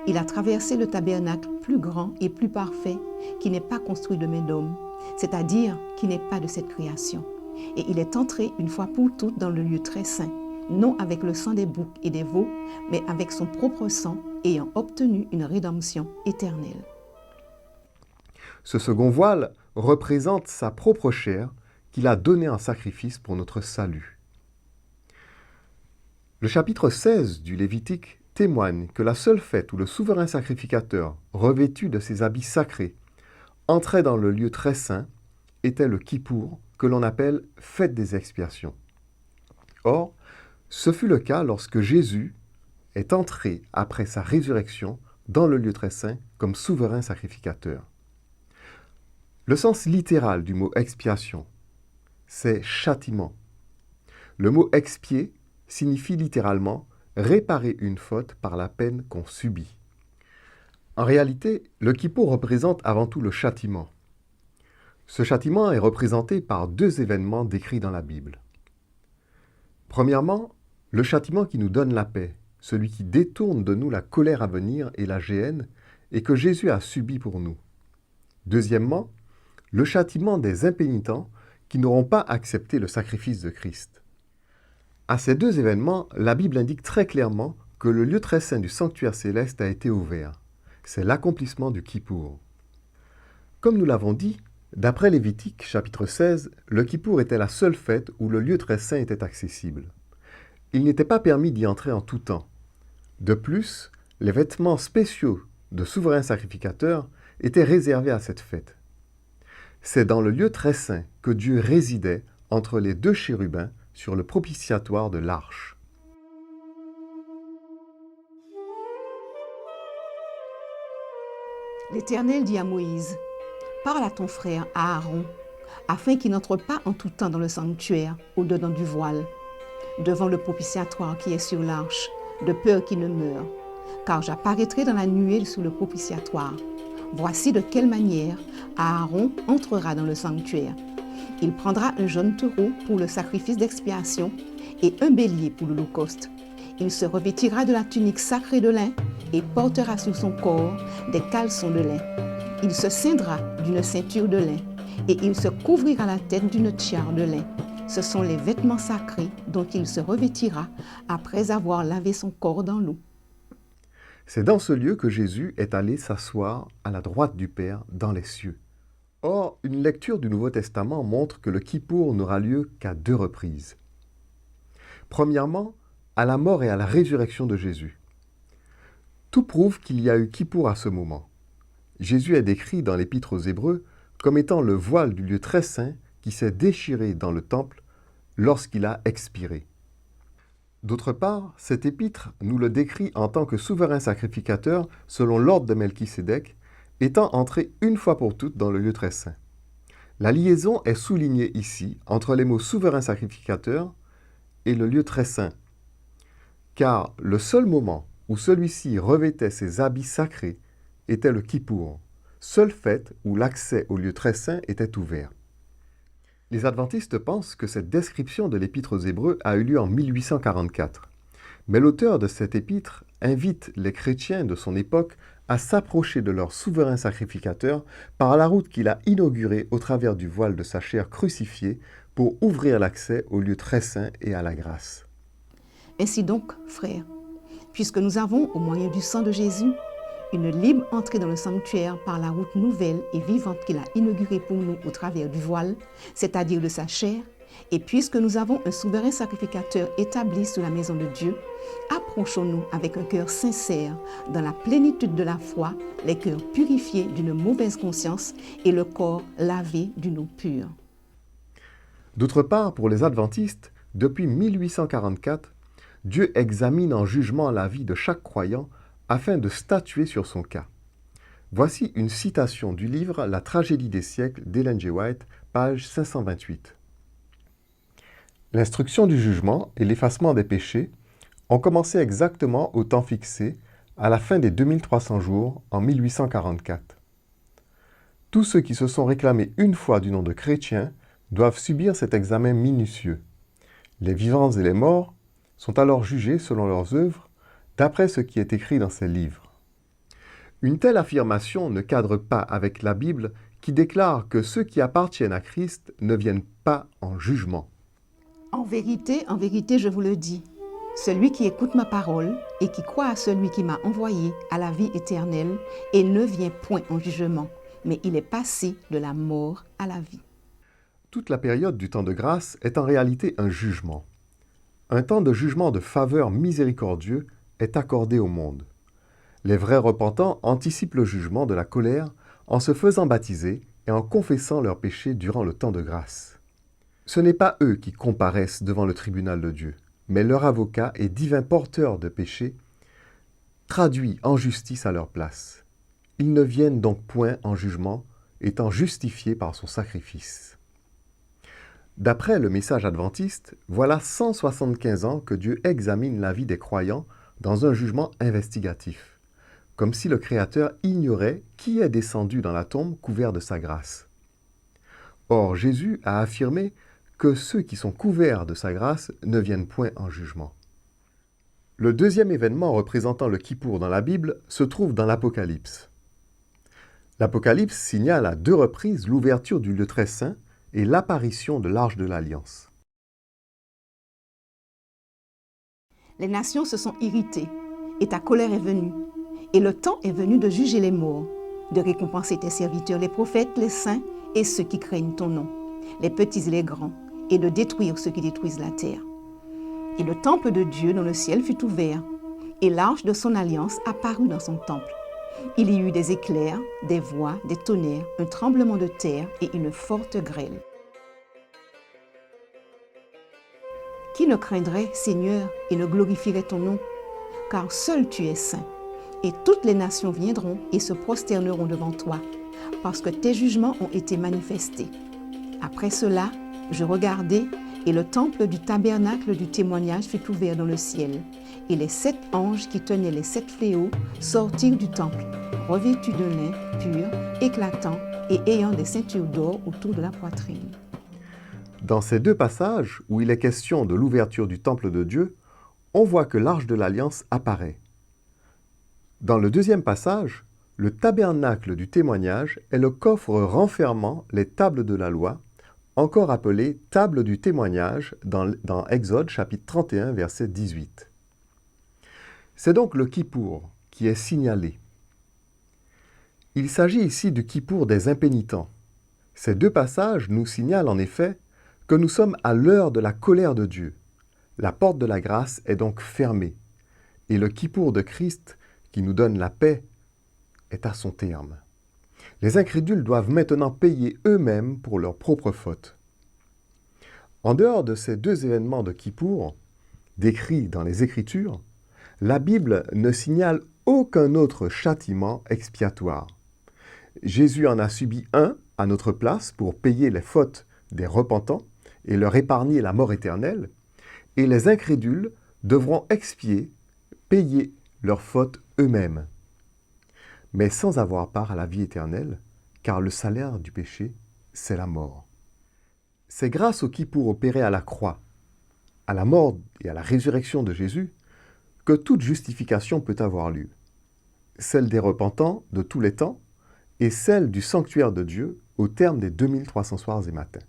B: Il a traversé le tabernacle plus grand et plus parfait, qui n'est pas construit de main d'homme, c'est-à-dire qui n'est pas de cette création. Et il est entré une fois pour toutes dans le lieu très saint, non avec le sang des boucs et des veaux, mais avec son propre sang, ayant obtenu une rédemption éternelle.
A: Ce second voile représente sa propre chair qu'il a donnée en sacrifice pour notre salut. Le chapitre 16 du Lévitique témoigne que la seule fête où le souverain sacrificateur, revêtu de ses habits sacrés, entrait dans le lieu très saint était le Kippour, que l'on appelle fête des expiations. Or, ce fut le cas lorsque Jésus est entré après sa résurrection dans le lieu très saint comme souverain sacrificateur. Le sens littéral du mot expiation, c'est châtiment. Le mot expier signifie littéralement réparer une faute par la peine qu'on subit. En réalité, le Kippour représente avant tout le châtiment. Ce châtiment est représenté par deux événements décrits dans la Bible. Premièrement, le châtiment qui nous donne la paix, celui qui détourne de nous la colère à venir et la géhenne, et que Jésus a subi pour nous. Deuxièmement, le châtiment des impénitents qui n'auront pas accepté le sacrifice de Christ. À ces deux événements, la Bible indique très clairement que le lieu très saint du sanctuaire céleste a été ouvert. C'est l'accomplissement du Kippour. Comme nous l'avons dit, d'après Lévitique chapitre 16, le Kippour était la seule fête où le lieu très saint était accessible. Il n'était pas permis d'y entrer en tout temps. De plus, les vêtements spéciaux de souverain sacrificateur étaient réservés à cette fête. C'est dans le lieu très saint que Dieu résidait entre les deux chérubins sur le propitiatoire de l'arche.
B: L'Éternel dit à Moïse, « Parle à ton frère, à Aaron, afin qu'il n'entre pas en tout temps dans le sanctuaire, au-dedans du voile, devant le propitiatoire qui est sur l'arche, de peur qu'il ne meure. Car j'apparaîtrai dans la nuée sous le propitiatoire. Voici de quelle manière Aaron entrera dans le sanctuaire. Il prendra un jeune taureau pour le sacrifice d'expiation et un bélier pour l'holocauste. Il se revêtira de la tunique sacrée de lin et portera sur son corps des caleçons de lin. Il se ceindra d'une ceinture de lin et il se couvrira la tête d'une tiare de lin. Ce sont les vêtements sacrés dont il se revêtira après avoir lavé son corps dans l'eau. »
A: C'est dans ce lieu que Jésus est allé s'asseoir à la droite du Père dans les cieux. Or, une lecture du Nouveau Testament montre que le Kippour n'aura lieu qu'à deux reprises. Premièrement, à la mort et à la résurrection de Jésus. Tout prouve qu'il y a eu Kippour à ce moment. Jésus est décrit dans l'Épître aux Hébreux comme étant le voile du lieu très saint qui s'est déchiré dans le temple lorsqu'il a expiré. D'autre part, cet épître nous le décrit en tant que souverain sacrificateur selon l'ordre de Melchisédek, étant entré une fois pour toutes dans le lieu très saint. La liaison est soulignée ici entre les mots souverain sacrificateur et le lieu très saint, car le seul moment où celui-ci revêtait ses habits sacrés était le Kippour, seule fête où l'accès au lieu très saint était ouvert. Les adventistes pensent que cette description de l'Épître aux Hébreux a eu lieu en 1844. Mais l'auteur de cet épître invite les chrétiens de son époque à s'approcher de leur souverain sacrificateur par la route qu'il a inaugurée au travers du voile de sa chair crucifiée pour ouvrir l'accès au lieu très saint et à la grâce.
B: Ainsi donc, frères, puisque nous avons, au moyen du sang de Jésus, une libre entrée dans le sanctuaire par la route nouvelle et vivante qu'il a inaugurée pour nous au travers du voile, c'est-à-dire de sa chair, et puisque nous avons un souverain sacrificateur établi sur la maison de Dieu, approchons-nous avec un cœur sincère, dans la plénitude de la foi, les cœurs purifiés d'une mauvaise conscience et le corps lavé d'une eau pure.
A: D'autre part, pour les adventistes, depuis 1844, Dieu examine en jugement la vie de chaque croyant afin de statuer sur son cas. Voici une citation du livre La tragédie des siècles d'Ellen G. White, page 528. L'instruction du jugement et l'effacement des péchés ont commencé exactement au temps fixé, à la fin des 2300 jours, en 1844. Tous ceux qui se sont réclamés une fois du nom de chrétiens doivent subir cet examen minutieux. Les vivants et les morts sont alors jugés selon leurs œuvres, d'après ce qui est écrit dans ces livres. Une telle affirmation ne cadre pas avec la Bible qui déclare que ceux qui appartiennent à Christ ne viennent pas en jugement.
B: En vérité, je vous le dis, celui qui écoute ma parole et qui croit à celui qui m'a envoyé a la vie éternelle et ne vient point en jugement, mais il est passé de la mort à la vie.
A: Toute la période du temps de grâce est en réalité un jugement. Un temps de jugement de faveur miséricordieux est accordé au monde. Les vrais repentants anticipent le jugement de la colère en se faisant baptiser et en confessant leurs péchés durant le temps de grâce. Ce n'est pas eux qui comparaissent devant le tribunal de Dieu, mais leur avocat et divin porteur de péché traduit en justice à leur place. Ils ne viennent donc point en jugement, étant justifiés par son sacrifice. D'après le message adventiste, voilà 175 ans que Dieu examine la vie des croyants dans un jugement investigatif, comme si le Créateur ignorait qui est descendu dans la tombe couvert de sa grâce. Or, Jésus a affirmé que ceux qui sont couverts de sa grâce ne viennent point en jugement. Le deuxième événement représentant le Kippour dans la Bible se trouve dans l'Apocalypse. L'Apocalypse signale à 2 reprises l'ouverture du lieu très saint et l'apparition de l'Arche de l'Alliance.
B: Les nations se sont irritées, et ta colère est venue. Et le temps est venu de juger les morts, de récompenser tes serviteurs, les prophètes, les saints et ceux qui craignent ton nom, les petits et les grands, et de détruire ceux qui détruisent la terre. Et le temple de Dieu dans le ciel fut ouvert, et l'arche de son alliance apparut dans son temple. Il y eut des éclairs, des voix, des tonnerres, un tremblement de terre et une forte grêle. Qui ne craindrait, Seigneur, et ne glorifierait ton nom? Car seul tu es saint, et toutes les nations viendront et se prosterneront devant toi, parce que tes jugements ont été manifestés. Après cela, je regardai, et le temple du tabernacle du témoignage fut ouvert dans le ciel, et les 7 anges qui tenaient les 7 fléaux sortirent du temple, revêtus de lin pur, éclatant, et ayant des ceintures d'or autour de la poitrine.
A: Dans ces 2 passages, où il est question de l'ouverture du temple de Dieu, on voit que l'Arche de l'Alliance apparaît. Dans le deuxième passage, le tabernacle du témoignage est le coffre renfermant les tables de la loi, encore appelées tables du témoignage dans Exode chapitre 31, verset 18. C'est donc le Kippour qui est signalé. Il s'agit ici du Kippour des impénitents. Ces 2 passages nous signalent en effet que nous sommes à l'heure de la colère de Dieu. La porte de la grâce est donc fermée, et le Kippour de Christ, qui nous donne la paix, est à son terme. Les incrédules doivent maintenant payer eux-mêmes pour leurs propres fautes. En dehors de ces 2 événements de Kippour, décrits dans les Écritures, la Bible ne signale aucun autre châtiment expiatoire. Jésus en a subi un à notre place pour payer les fautes des repentants et leur épargner la mort éternelle, et les incrédules devront expier, payer leurs fautes eux-mêmes, mais sans avoir part à la vie éternelle, car le salaire du péché, c'est la mort. C'est grâce au Kippour opéré à la croix, à la mort et à la résurrection de Jésus, que toute justification peut avoir lieu. Celle des repentants de tous les temps et celle du sanctuaire de Dieu au terme des 2300 soirs et matins.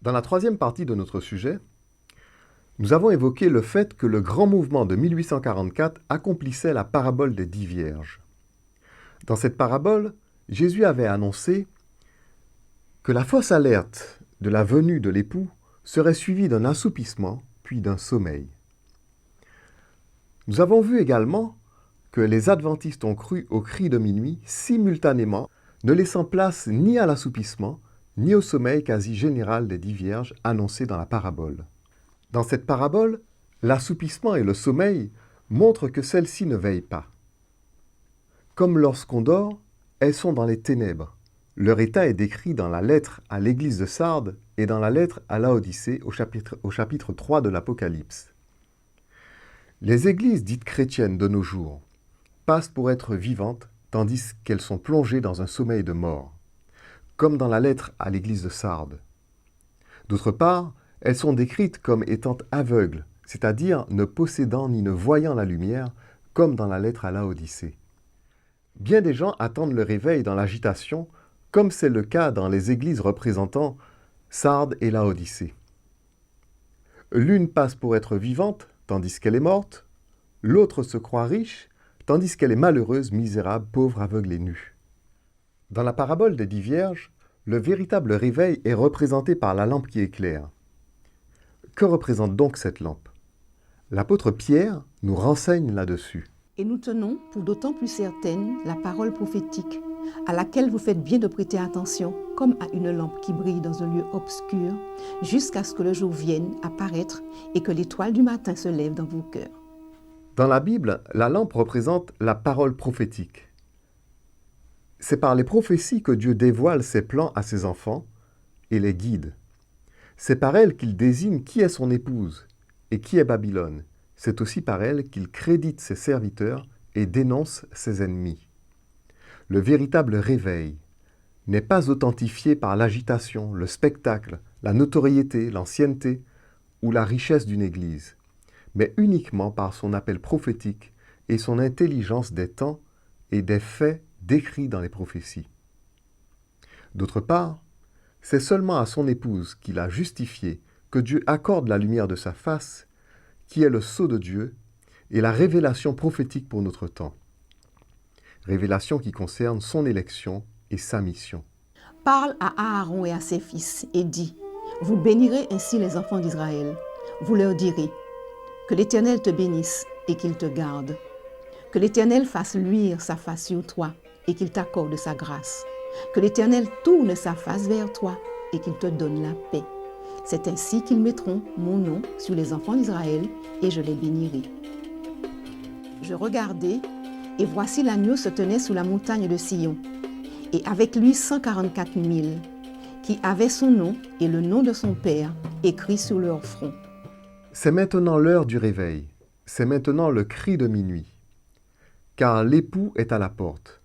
A: Dans la 3e partie de notre sujet, nous avons évoqué le fait que le grand mouvement de 1844 accomplissait la parabole des 10 vierges. Dans cette parabole, Jésus avait annoncé que la fausse alerte de la venue de l'époux serait suivie d'un assoupissement puis d'un sommeil. Nous avons vu également que les adventistes ont cru au cri de minuit simultanément, ne laissant place ni à l'assoupissement, ni au sommeil quasi général des 10 vierges annoncés dans la parabole. Dans cette parabole, l'assoupissement et le sommeil montrent que celles-ci ne veillent pas. Comme lorsqu'on dort, elles sont dans les ténèbres. Leur état est décrit dans la lettre à l'église de Sardes et dans la lettre à Laodicée au chapitre 3 de l'Apocalypse. Les églises dites chrétiennes de nos jours passent pour être vivantes tandis qu'elles sont plongées dans un sommeil de mort, comme dans la lettre à l'église de Sardes. D'autre part, elles sont décrites comme étant aveugles, c'est-à-dire ne possédant ni ne voyant la lumière, comme dans la lettre à Laodicée. Bien des gens attendent le réveil dans l'agitation, comme c'est le cas dans les églises représentant Sardes et Laodicée. L'une passe pour être vivante, tandis qu'elle est morte, l'autre se croit riche, tandis qu'elle est malheureuse, misérable, pauvre, aveugle et nue. Dans la parabole des 10 vierges, le véritable réveil est représenté par la lampe qui éclaire. Que représente donc cette lampe? L'apôtre Pierre nous renseigne là-dessus.
B: Et nous tenons pour d'autant plus certaine la parole prophétique, à laquelle vous faites bien de prêter attention, comme à une lampe qui brille dans un lieu obscur, jusqu'à ce que le jour vienne apparaître et que l'étoile du matin se lève dans vos cœurs.
A: Dans la Bible, la lampe représente la parole prophétique. C'est par les prophéties que Dieu dévoile ses plans à ses enfants et les guide. C'est par elle qu'il désigne qui est son épouse et qui est Babylone. C'est aussi par elle qu'il crédite ses serviteurs et dénonce ses ennemis. Le véritable réveil n'est pas authentifié par l'agitation, le spectacle, la notoriété, l'ancienneté ou la richesse d'une église, mais uniquement par son appel prophétique et son intelligence des temps et des faits décrits dans les prophéties. D'autre part, c'est seulement à son épouse qu'il a justifié que Dieu accorde la lumière de sa face, qui est le sceau de Dieu, et la révélation prophétique pour notre temps. Révélation qui concerne son élection et sa mission.
B: Parle à Aaron et à ses fils et dis, vous bénirez ainsi les enfants d'Israël. Vous leur direz, que l'Éternel te bénisse et qu'il te garde. Que l'Éternel fasse luire sa face sur toi et qu'il t'accorde sa grâce. Que l'Éternel tourne sa face vers toi et qu'il te donne la paix. C'est ainsi qu'ils mettront mon nom sur les enfants d'Israël et je les bénirai. Je regardai et voici l'agneau se tenait sous la montagne de Sion et avec lui 144 000 qui avaient son nom et le nom de son père écrit sur leur front.
A: C'est maintenant l'heure du réveil, c'est maintenant le cri de minuit, car l'époux est à la porte.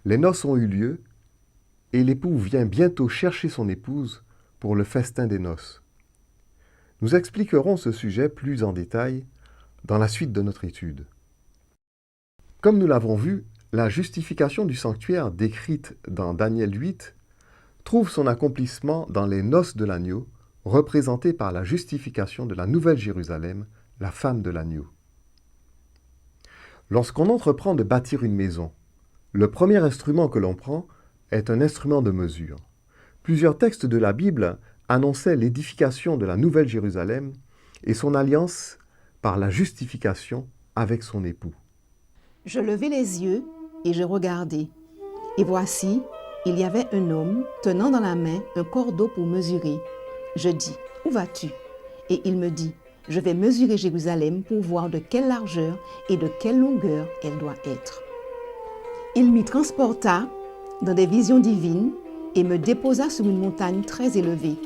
A: Les noces ont eu lieu, et l'époux vient bientôt chercher son épouse pour le festin des noces. Nous expliquerons ce sujet plus en détail dans la suite de notre étude. Comme nous l'avons vu, la justification du sanctuaire décrite dans Daniel 8 trouve son accomplissement dans les noces de l'agneau, représentées par la justification de la Nouvelle Jérusalem, la femme de l'agneau. Lorsqu'on entreprend de bâtir une maison, le premier instrument que l'on prend est un instrument de mesure. Plusieurs textes de la Bible annonçaient l'édification de la Nouvelle Jérusalem et son alliance par la justification avec son époux.
B: Je levai les yeux et je regardai. Et voici, il y avait un homme tenant dans la main un cordeau pour mesurer. Je dis, où vas-tu? Et il me dit, je vais mesurer Jérusalem pour voir de quelle largeur et de quelle longueur elle doit être. Il m'y transporta dans des visions divines et me déposa sur une montagne très élevée,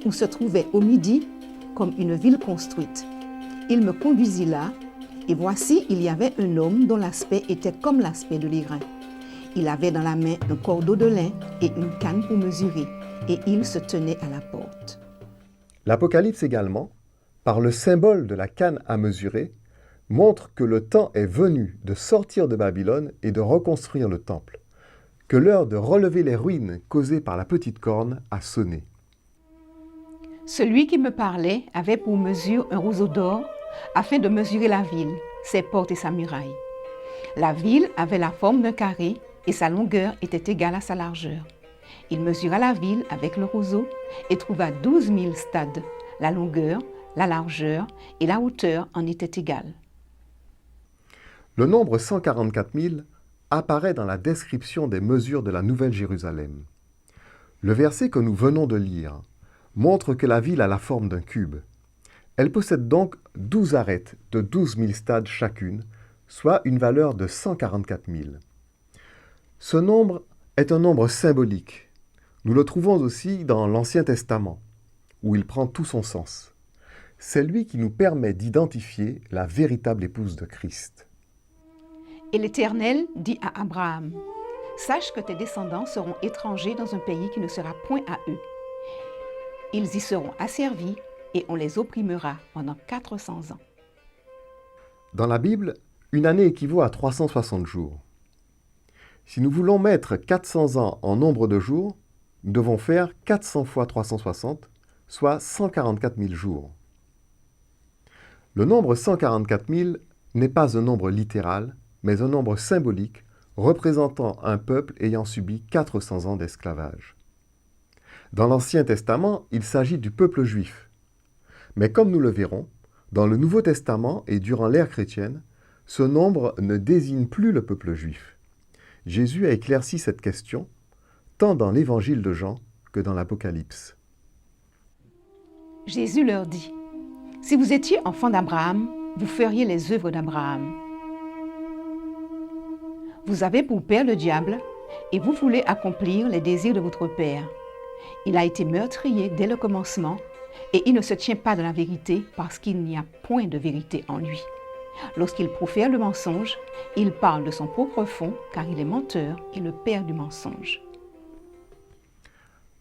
B: où se trouvait au midi comme une ville construite. Il me conduisit là, et voici, il y avait un homme dont l'aspect était comme l'aspect de l'airain. Il avait dans la main un cordeau de lin et une canne pour mesurer, et il se tenait à la porte.
A: L'Apocalypse également, par le symbole de la canne à mesurer, montre que le temps est venu de sortir de Babylone et de reconstruire le temple, que l'heure de relever les ruines causées par la petite corne a sonné.
B: Celui qui me parlait avait pour mesure un roseau d'or, afin de mesurer la ville, ses portes et sa muraille. La ville avait la forme d'un carré et sa longueur était égale à sa largeur. Il mesura la ville avec le roseau et trouva 12 000 stades. La longueur, la largeur et la hauteur en étaient égales.
A: Le nombre 144 000 apparaît dans la description des mesures de la Nouvelle Jérusalem. Le verset que nous venons de lire montre que la ville a la forme d'un cube. Elle possède donc 12 arêtes de 12 000 stades chacune, soit une valeur de 144 000. Ce nombre est un nombre symbolique. Nous le trouvons aussi dans l'Ancien Testament, où il prend tout son sens. C'est lui qui nous permet d'identifier la véritable épouse de Christ.
B: Et l'Éternel dit à Abraham, « Sache que tes descendants seront étrangers dans un pays qui ne sera point à eux. Ils y seront asservis et on les opprimera pendant 400 ans. »
A: Dans la Bible, une année équivaut à 360 jours. Si nous voulons mettre 400 ans en nombre de jours, nous devons faire 400 fois 360, soit 144 000 jours. Le nombre 144 000 n'est pas un nombre littéral, mais un nombre symbolique représentant un peuple ayant subi 400 ans d'esclavage. Dans l'Ancien Testament, il s'agit du peuple juif. Mais comme nous le verrons, dans le Nouveau Testament et durant l'ère chrétienne, ce nombre ne désigne plus le peuple juif. Jésus a éclairci cette question, tant dans l'Évangile de Jean que dans l'Apocalypse.
B: Jésus leur dit, « Si vous étiez enfants d'Abraham, vous feriez les œuvres d'Abraham. Vous avez pour père le diable, et vous voulez accomplir les désirs de votre père. Il a été meurtrier dès le commencement, et il ne se tient pas de la vérité parce qu'il n'y a point de vérité en lui. Lorsqu'il profère le mensonge, il parle de son propre fond car il est menteur et le père du mensonge.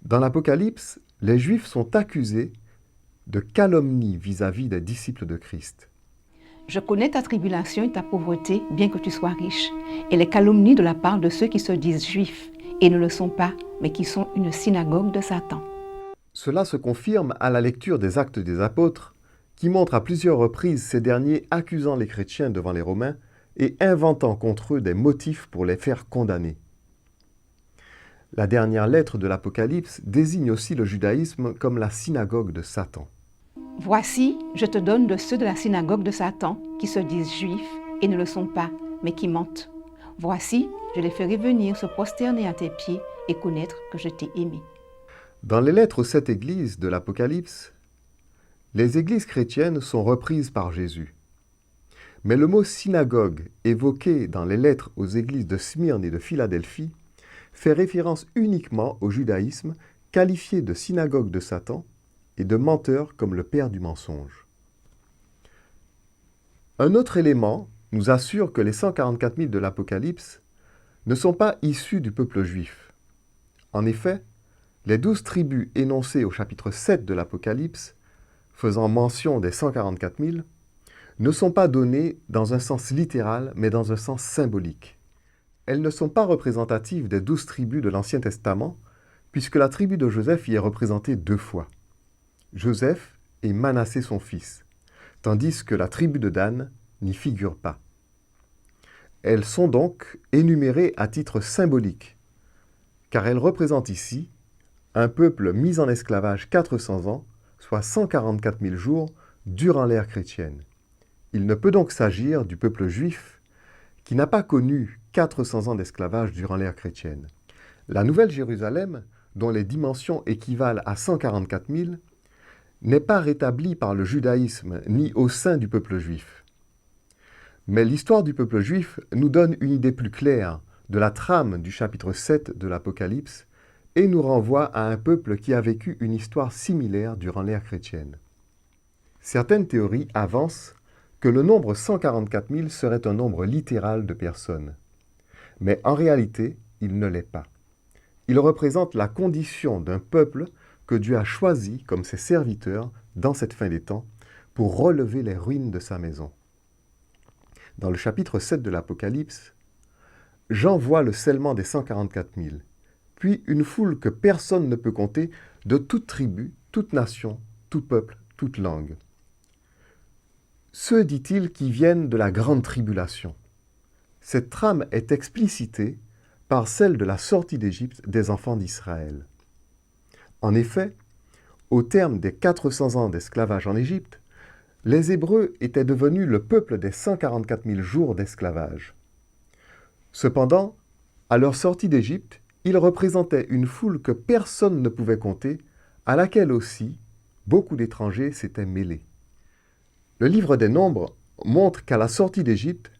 A: Dans l'Apocalypse, les Juifs sont accusés de calomnie vis-à-vis des disciples de Christ.
B: Je connais ta tribulation et ta pauvreté, bien que tu sois riche, et les calomnies de la part de ceux qui se disent juifs et ne le sont pas, mais qui sont une synagogue de Satan.
A: Cela se confirme à la lecture des Actes des Apôtres, qui montrent à plusieurs reprises ces derniers accusant les chrétiens devant les Romains et inventant contre eux des motifs pour les faire condamner. La dernière lettre de l'Apocalypse désigne aussi le judaïsme comme la synagogue de Satan.
B: Voici, je te donne de ceux de la synagogue de Satan qui se disent juifs et ne le sont pas, mais qui mentent. Voici, je les ferai venir se prosterner à tes pieds et connaître que je t'ai aimé.
A: Dans les lettres aux 7 églises de l'Apocalypse, les églises chrétiennes sont reprises par Jésus. Mais le mot synagogue évoqué dans les lettres aux églises de Smyrne et de Philadelphie fait référence uniquement au judaïsme qualifié de synagogue de Satan et de menteur comme le père du mensonge. Un autre élément nous assure que les 144 000 de l'Apocalypse ne sont pas issus du peuple juif. En effet, les 12 tribus énoncées au chapitre 7 de l'Apocalypse, faisant mention des 144 000, ne sont pas données dans un sens littéral, mais dans un sens symbolique. Elles ne sont pas représentatives des 12 tribus de l'Ancien Testament, puisque la tribu de Joseph y est représentée 2 fois. Joseph et Manassé son fils, tandis que la tribu de Dan n'y figure pas. Elles sont donc énumérées à titre symbolique, car elles représentent ici un peuple mis en esclavage 400 ans, soit 144 000 jours, durant l'ère chrétienne. Il ne peut donc s'agir du peuple juif qui n'a pas connu 400 ans d'esclavage durant l'ère chrétienne. La Nouvelle Jérusalem, dont les dimensions équivalent à 144 000, n'est pas rétablie par le judaïsme ni au sein du peuple juif. Mais l'histoire du peuple juif nous donne une idée plus claire de la trame du chapitre 7 de l'Apocalypse et nous renvoie à un peuple qui a vécu une histoire similaire durant l'ère chrétienne. Certaines théories avancent que le nombre 144 000 serait un nombre littéral de personnes. Mais en réalité, il ne l'est pas. Il représente la condition d'un peuple que Dieu a choisi comme ses serviteurs dans cette fin des temps pour relever les ruines de sa maison. Dans le chapitre 7 de l'Apocalypse, Jean voit le scellement des 144 000, puis une foule que personne ne peut compter de toute tribu, toute nation, tout peuple, toute langue. Ceux, dit-il, qui viennent de la grande tribulation. Cette trame est explicitée par celle de la sortie d'Égypte des enfants d'Israël. En effet, au terme des 400 ans d'esclavage en Égypte, les Hébreux étaient devenus le peuple des 144 000 jours d'esclavage. Cependant, à leur sortie d'Égypte, ils représentaient une foule que personne ne pouvait compter, à laquelle aussi beaucoup d'étrangers s'étaient mêlés. Le livre des Nombres montre qu'à la sortie d'Égypte,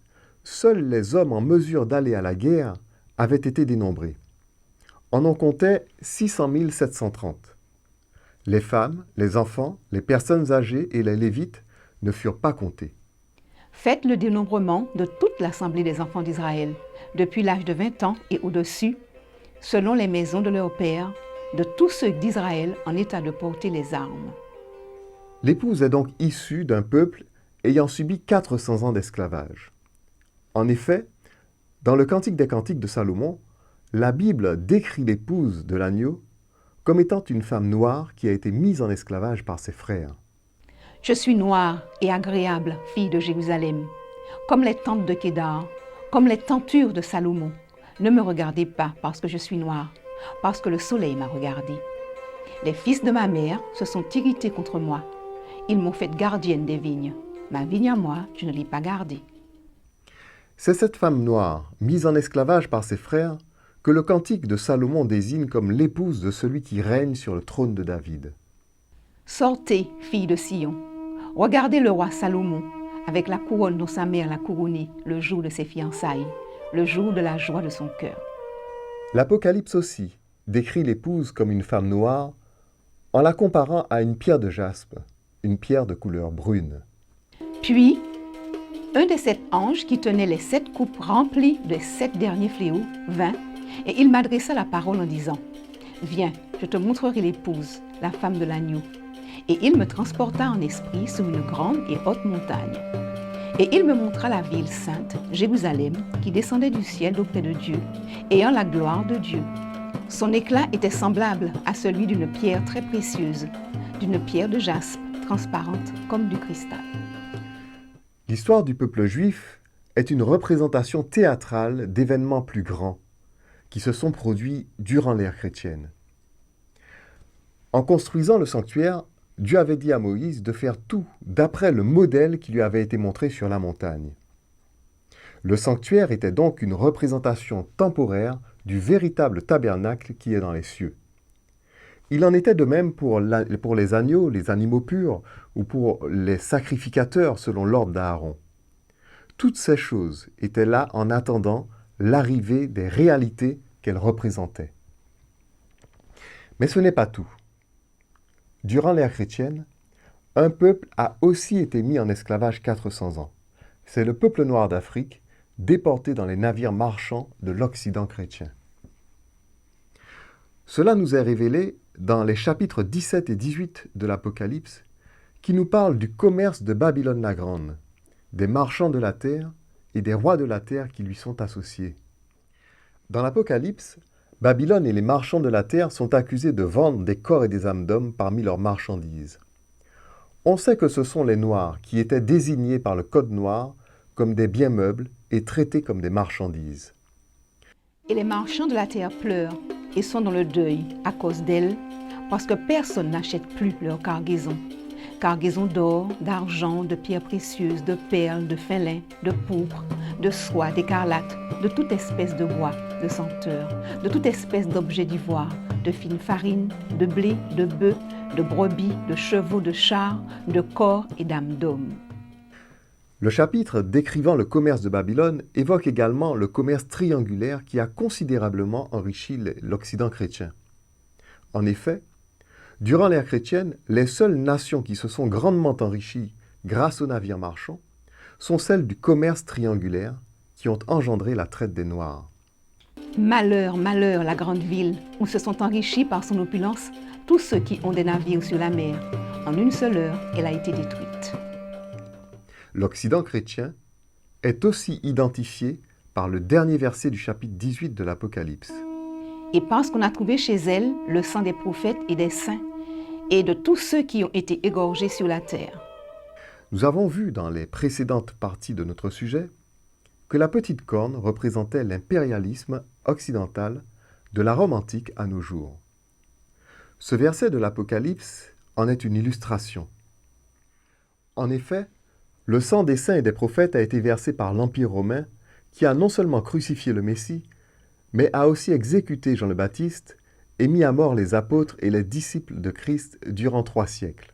A: seuls les hommes en mesure d'aller à la guerre avaient été dénombrés. On en comptait 600 730. Les femmes, les enfants, les personnes âgées et les Lévites ne furent pas comptés.
B: Faites le dénombrement de toute l'assemblée des enfants d'Israël, depuis l'âge de 20 ans et au-dessus, selon les maisons de leurs pères, de tous ceux d'Israël en état de porter les armes.
A: L'épouse est donc issue d'un peuple ayant subi 400 ans d'esclavage. En effet, dans le Cantique des Cantiques de Salomon, la Bible décrit l'épouse de l'agneau comme étant une femme noire qui a été mise en esclavage par ses frères.
B: Je suis noire et agréable, fille de Jérusalem, comme les tentes de Kédar, comme les tentures de Salomon. Ne me regardez pas parce que je suis noire, parce que le soleil m'a regardée. Les fils de ma mère se sont irrités contre moi. Ils m'ont fait gardienne des vignes. Ma vigne à moi, je ne l'ai pas gardée.
A: C'est cette femme noire, mise en esclavage par ses frères, que le Cantique de Salomon désigne comme l'épouse de celui qui règne sur le trône de David.
B: Sortez, filles de Sion, regardez le roi Salomon, avec la couronne dont sa mère l'a couronné le jour de ses fiançailles, le jour de la joie de son cœur.
A: L'Apocalypse aussi décrit l'épouse comme une femme noire en la comparant à une pierre de jaspe, une pierre de couleur brune.
B: Puis, un des 7 anges qui tenait les 7 coupes remplies des 7 derniers fléaux vint, et il m'adressa la parole en disant, « Viens, je te montrerai l'épouse, la femme de l'agneau. » Et il me transporta en esprit sur une grande et haute montagne. Et il me montra la ville sainte, Jérusalem, qui descendait du ciel d'auprès de Dieu, ayant la gloire de Dieu. Son éclat était semblable à celui d'une pierre très précieuse, d'une pierre de jaspe, transparente comme du cristal.
A: L'histoire du peuple juif est une représentation théâtrale d'événements plus grands qui se sont produits durant l'ère chrétienne. En construisant le sanctuaire, Dieu avait dit à Moïse de faire tout d'après le modèle qui lui avait été montré sur la montagne. Le sanctuaire était donc une représentation temporaire du véritable tabernacle qui est dans les cieux. Il en était de même pour les agneaux, les animaux purs, ou pour les sacrificateurs selon l'ordre d'Aaron. Toutes ces choses étaient là en attendant l'arrivée des réalités qu'elles représentaient. Mais ce n'est pas tout. Durant l'ère chrétienne, un peuple a aussi été mis en esclavage 400 ans. C'est le peuple noir d'Afrique, déporté dans les navires marchands de l'Occident chrétien. Cela nous est révélé dans les chapitres 17 et 18 de l'Apocalypse, qui nous parlent du commerce de Babylone la Grande, des marchands de la terre et des rois de la terre qui lui sont associés. Dans l'Apocalypse, Babylone et les marchands de la terre sont accusés de vendre des corps et des âmes d'hommes parmi leurs marchandises. On sait que ce sont les Noirs qui étaient désignés par le Code noir comme des biens meubles et traités comme des marchandises.
B: Et les marchands de la terre pleurent et sont dans le deuil à cause d'elles, parce que personne n'achète plus leur cargaison. Cargaison d'or, d'argent, de pierres précieuses, de perles, de fin lin, de pourpre, de soie, d'écarlate, de toute espèce de bois, de senteur, de toute espèce d'objet d'ivoire, de fine farine, de blé, de bœufs, de brebis, de chevaux, de chars, de corps et d'âmes d'hommes.
A: Le chapitre décrivant le commerce de Babylone évoque également le commerce triangulaire qui a considérablement enrichi l'Occident chrétien. En effet, durant l'ère chrétienne, les seules nations qui se sont grandement enrichies grâce aux navires marchands sont celles du commerce triangulaire qui ont engendré la traite des Noirs.
B: Malheur, malheur, la grande ville, où se sont enrichis par son opulence tous ceux qui ont des navires sur la mer. En une seule heure, elle a été détruite.
A: L'Occident chrétien est aussi identifié par le dernier verset du chapitre 18 de l'Apocalypse.
B: Et parce qu'on a trouvé chez elle le sang des prophètes et des saints, et de tous ceux qui ont été égorgés sur la terre.
A: Nous avons vu dans les précédentes parties de notre sujet que la petite corne représentait l'impérialisme occidental de la Rome antique à nos jours. Ce verset de l'Apocalypse en est une illustration. En effet, le sang des saints et des prophètes a été versé par l'Empire romain qui a non seulement crucifié le Messie, mais a aussi exécuté Jean le Baptiste et mis à mort les apôtres et les disciples de Christ durant 3 siècles.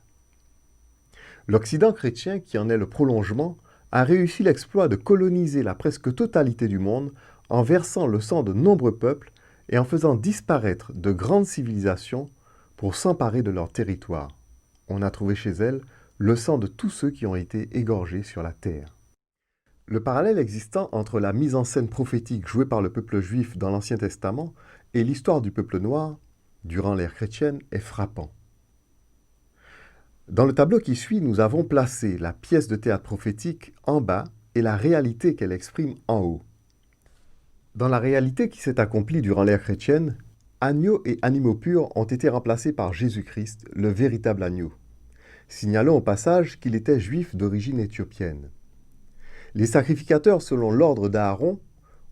A: L'Occident chrétien, qui en est le prolongement, a réussi l'exploit de coloniser la presque totalité du monde en versant le sang de nombreux peuples et en faisant disparaître de grandes civilisations pour s'emparer de leur territoire. On a trouvé chez elles le sang de tous ceux qui ont été égorgés sur la terre. Le parallèle existant entre la mise en scène prophétique jouée par le peuple juif dans l'Ancien Testament et l'histoire du peuple noir durant l'ère chrétienne est frappant. Dans le tableau qui suit, nous avons placé la pièce de théâtre prophétique en bas et la réalité qu'elle exprime en haut. Dans la réalité qui s'est accomplie durant l'ère chrétienne, agneaux et animaux purs ont été remplacés par Jésus-Christ, le véritable agneau. Signalons au passage qu'il était juif d'origine éthiopienne. Les sacrificateurs selon l'ordre d'Aaron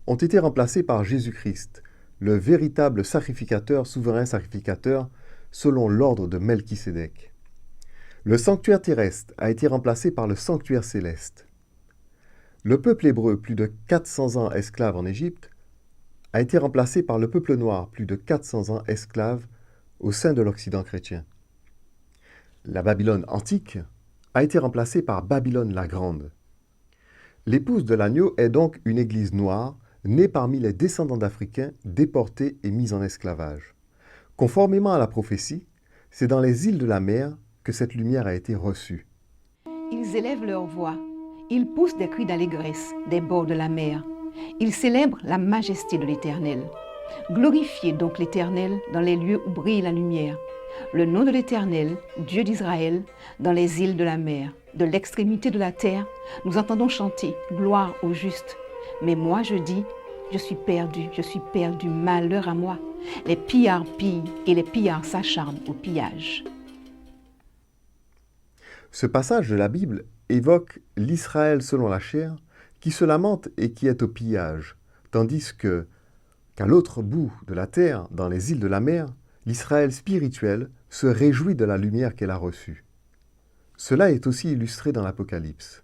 A: ont été remplacés par Jésus-Christ, le véritable sacrificateur, souverain sacrificateur, selon l'ordre de Melchisédek. Le sanctuaire terrestre a été remplacé par le sanctuaire céleste. Le peuple hébreu, plus de 400 ans esclave en Égypte, a été remplacé par le peuple noir, plus de 400 ans esclave au sein de l'Occident chrétien. La Babylone antique a été remplacée par Babylone la Grande. L'épouse de l'agneau est donc une église noire, née parmi les descendants d'Africains déportés et mis en esclavage. Conformément à la prophétie, C'est dans les îles de la mer que cette lumière a été reçue.
B: Ils élèvent leur voix, ils poussent des cris d'allégresse des bords de la mer. Ils célèbrent la majesté de l'Éternel. Glorifiez donc l'Éternel dans les lieux où brille la lumière. Le nom de l'Éternel, Dieu d'Israël, dans les îles de la mer. De l'extrémité de la terre, nous entendons chanter « Gloire au juste ». Mais moi je dis « Je suis perdu, malheur à moi ». Les pillards pillent et les pillards s'acharnent au pillage.
A: Ce passage de la Bible évoque l'Israël selon la chair qui se lamente et qui est au pillage, tandis qu'à l'autre bout de la terre, dans les îles de la mer, l'Israël spirituel se réjouit de la lumière qu'elle a reçue. Cela est aussi illustré dans l'Apocalypse.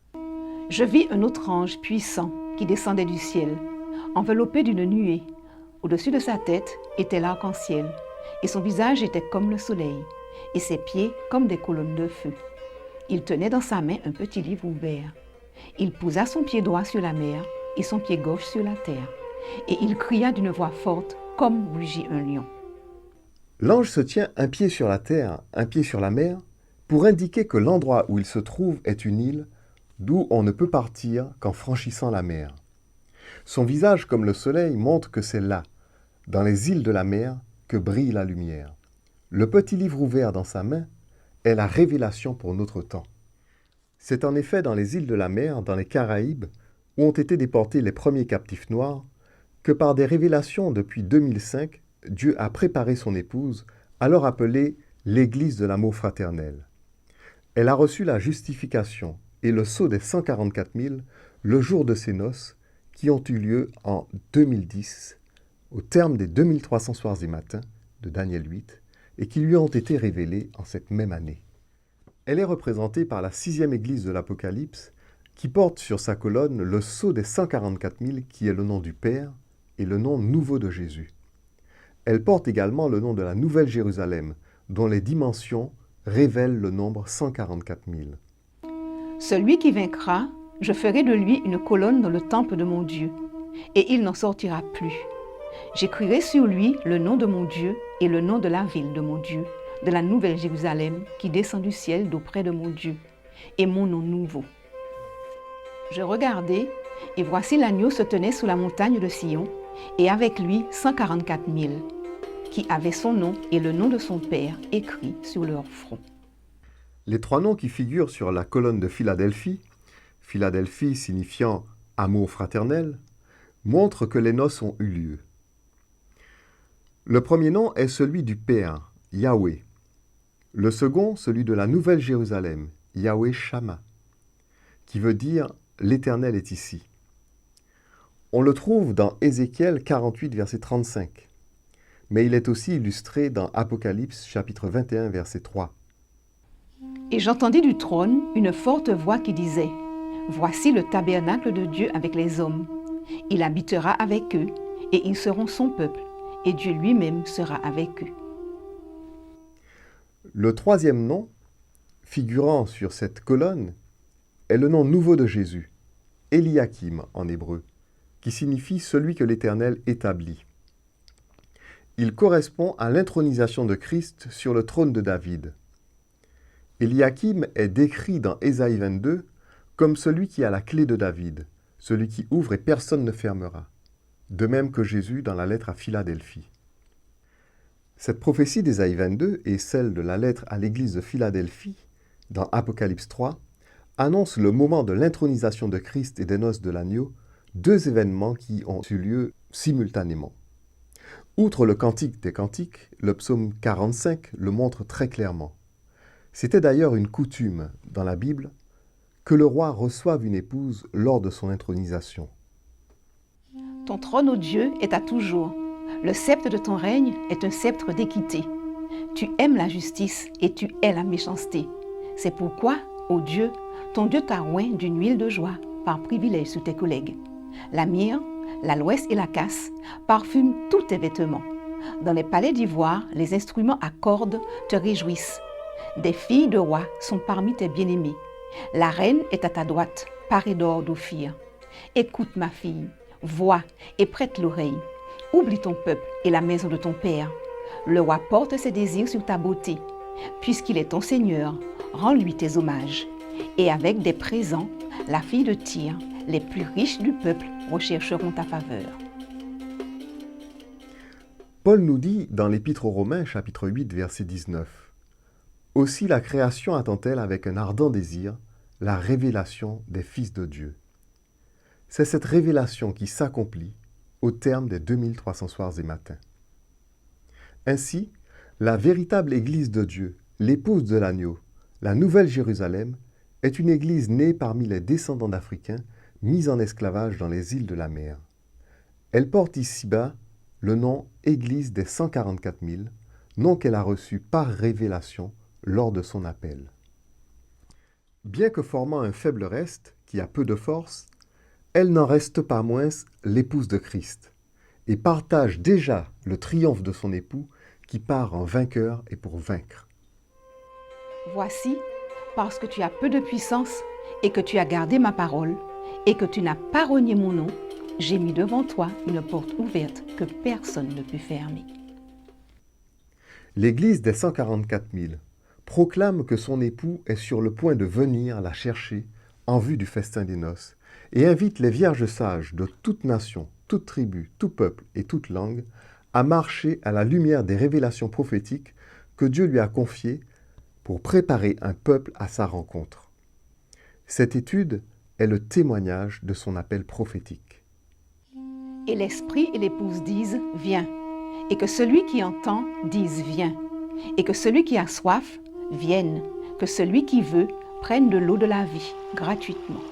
B: Je vis un autre ange puissant qui descendait du ciel, enveloppé d'une nuée. Au-dessus de sa tête était l'arc-en-ciel, et son visage était comme le soleil, et ses pieds comme des colonnes de feu. Il tenait dans sa main un petit livre ouvert. Il posa son pied droit sur la mer et son pied gauche sur la terre, et il cria d'une voix forte comme rugit un lion.
A: L'ange se tient un pied sur la terre, un pied sur la mer, pour indiquer que l'endroit où il se trouve est une île, d'où on ne peut partir qu'en franchissant la mer. Son visage comme le soleil montre que c'est là, dans les îles de la mer, que brille la lumière. Le petit livre ouvert dans sa main est la révélation pour notre temps. C'est en effet dans les îles de la mer, dans les Caraïbes, où ont été déportés les premiers captifs noirs, que par des révélations depuis 2005, Dieu a préparé son épouse, alors appelée l'Église de l'amour fraternel. Elle a reçu la justification et le sceau des 144 000 le jour de ses noces, qui ont eu lieu en 2010, au terme des 2300 soirs et matins de Daniel 8, et qui lui ont été révélés en cette même année. Elle est représentée par la 6e église de l'Apocalypse, qui porte sur sa colonne le sceau des 144 000, qui est le nom du Père et le nom nouveau de Jésus. Elle porte également le nom de la Nouvelle Jérusalem, dont les dimensions révèlent le nombre 144 000.
B: Celui qui vaincra, je ferai de lui une colonne dans le temple de mon Dieu, et il n'en sortira plus. J'écrirai sur lui le nom de mon Dieu et le nom de la ville de mon Dieu, de la Nouvelle Jérusalem qui descend du ciel d'auprès de mon Dieu, et mon nom nouveau. Je regardai, et voici l'agneau se tenait sous la montagne de Sion, et avec lui 144 000, qui avaient son nom et le nom de son Père écrits sur leur front.
A: Les 3 noms qui figurent sur la colonne de Philadelphie, Philadelphie signifiant amour fraternel, montrent que les noces ont eu lieu. Le premier nom est celui du Père, Yahweh. Le second, celui de la Nouvelle Jérusalem, Yahweh Shama, qui veut dire « l'Éternel est ici ». On le trouve dans Ézéchiel 48, verset 35, mais il est aussi illustré dans Apocalypse, chapitre 21, verset 3.
B: Et j'entendis du trône une forte voix qui disait « Voici le tabernacle de Dieu avec les hommes. Il habitera avec eux, et ils seront son peuple, et Dieu lui-même sera avec eux. »
A: Le troisième nom, figurant sur cette colonne, est le nom nouveau de Jésus, Eliakim en hébreu, qui signifie « celui que l'Éternel établit ». Il correspond à l'intronisation de Christ sur le trône de David. Eliakim est décrit dans Ésaïe 22 comme celui qui a la clé de David, celui qui ouvre et personne ne fermera, de même que Jésus dans la lettre à Philadelphie. Cette prophétie d'Ésaïe 22 et celle de la lettre à l'église de Philadelphie, dans Apocalypse 3, annoncent le moment de l'intronisation de Christ et des noces de l'agneau, 2 événements qui ont eu lieu simultanément. Outre le Cantique des Cantiques, le psaume 45 le montre très clairement. C'était d'ailleurs une coutume dans la Bible que le roi reçoive une épouse lors de son intronisation.
B: Ton trône, ô Dieu, est à toujours. Le sceptre de ton règne est un sceptre d'équité. Tu aimes la justice et tu hais la méchanceté. C'est pourquoi, ô Dieu, ton Dieu t'a oint d'une huile de joie par privilège sur tes collègues. La myrrhe, l'aloès et la casse parfument tous tes vêtements. Dans les palais d'ivoire, les instruments à cordes te réjouissent. Des filles de rois sont parmi tes bien-aimés. La reine est à ta droite, parée d'or d'Ophir. Écoute, ma fille, vois et prête l'oreille. Oublie ton peuple et la maison de ton père. Le roi porte ses désirs sur ta beauté. puisqu'il est ton Seigneur, rends-lui tes hommages. Et avec des présents, la fille de Tyr, les plus riches du peuple, rechercheront ta faveur.
A: Paul nous dit dans l'Épître aux Romains, chapitre 8, verset 19, « Aussi la création attend-elle avec un ardent désir la révélation des fils de Dieu. » C'est cette révélation qui s'accomplit au terme des 2300 soirs et matins. Ainsi, la véritable Église de Dieu, l'épouse de l'agneau, la Nouvelle Jérusalem, est une Église née parmi les descendants d'Africains mis en esclavage dans les îles de la mer. Elle porte ici-bas le nom Église des 144 000, nom qu'elle a reçu par révélation lors de son appel. Bien que formant un faible reste, qui a peu de force, elle n'en reste pas moins l'épouse de Christ, et partage déjà le triomphe de son époux qui part en vainqueur et pour vaincre.
B: Voici, parce que tu as peu de puissance et que tu as gardé ma parole et que tu n'as pas renié mon nom, j'ai mis devant toi une porte ouverte que personne ne peut fermer.
A: L'Église des 144 000 proclame que son époux est sur le point de venir la chercher en vue du festin des noces et invite les vierges sages de toute nation, toute tribu, tout peuple et toute langue à marcher à la lumière des révélations prophétiques que Dieu lui a confiées pour préparer un peuple à sa rencontre. Cette étude est le témoignage de son appel prophétique.
B: Et l'Esprit et l'épouse disent « Viens », et que celui qui entend dise « Viens », et que celui qui a soif vienne, que celui qui veut prenne de l'eau de la vie gratuitement.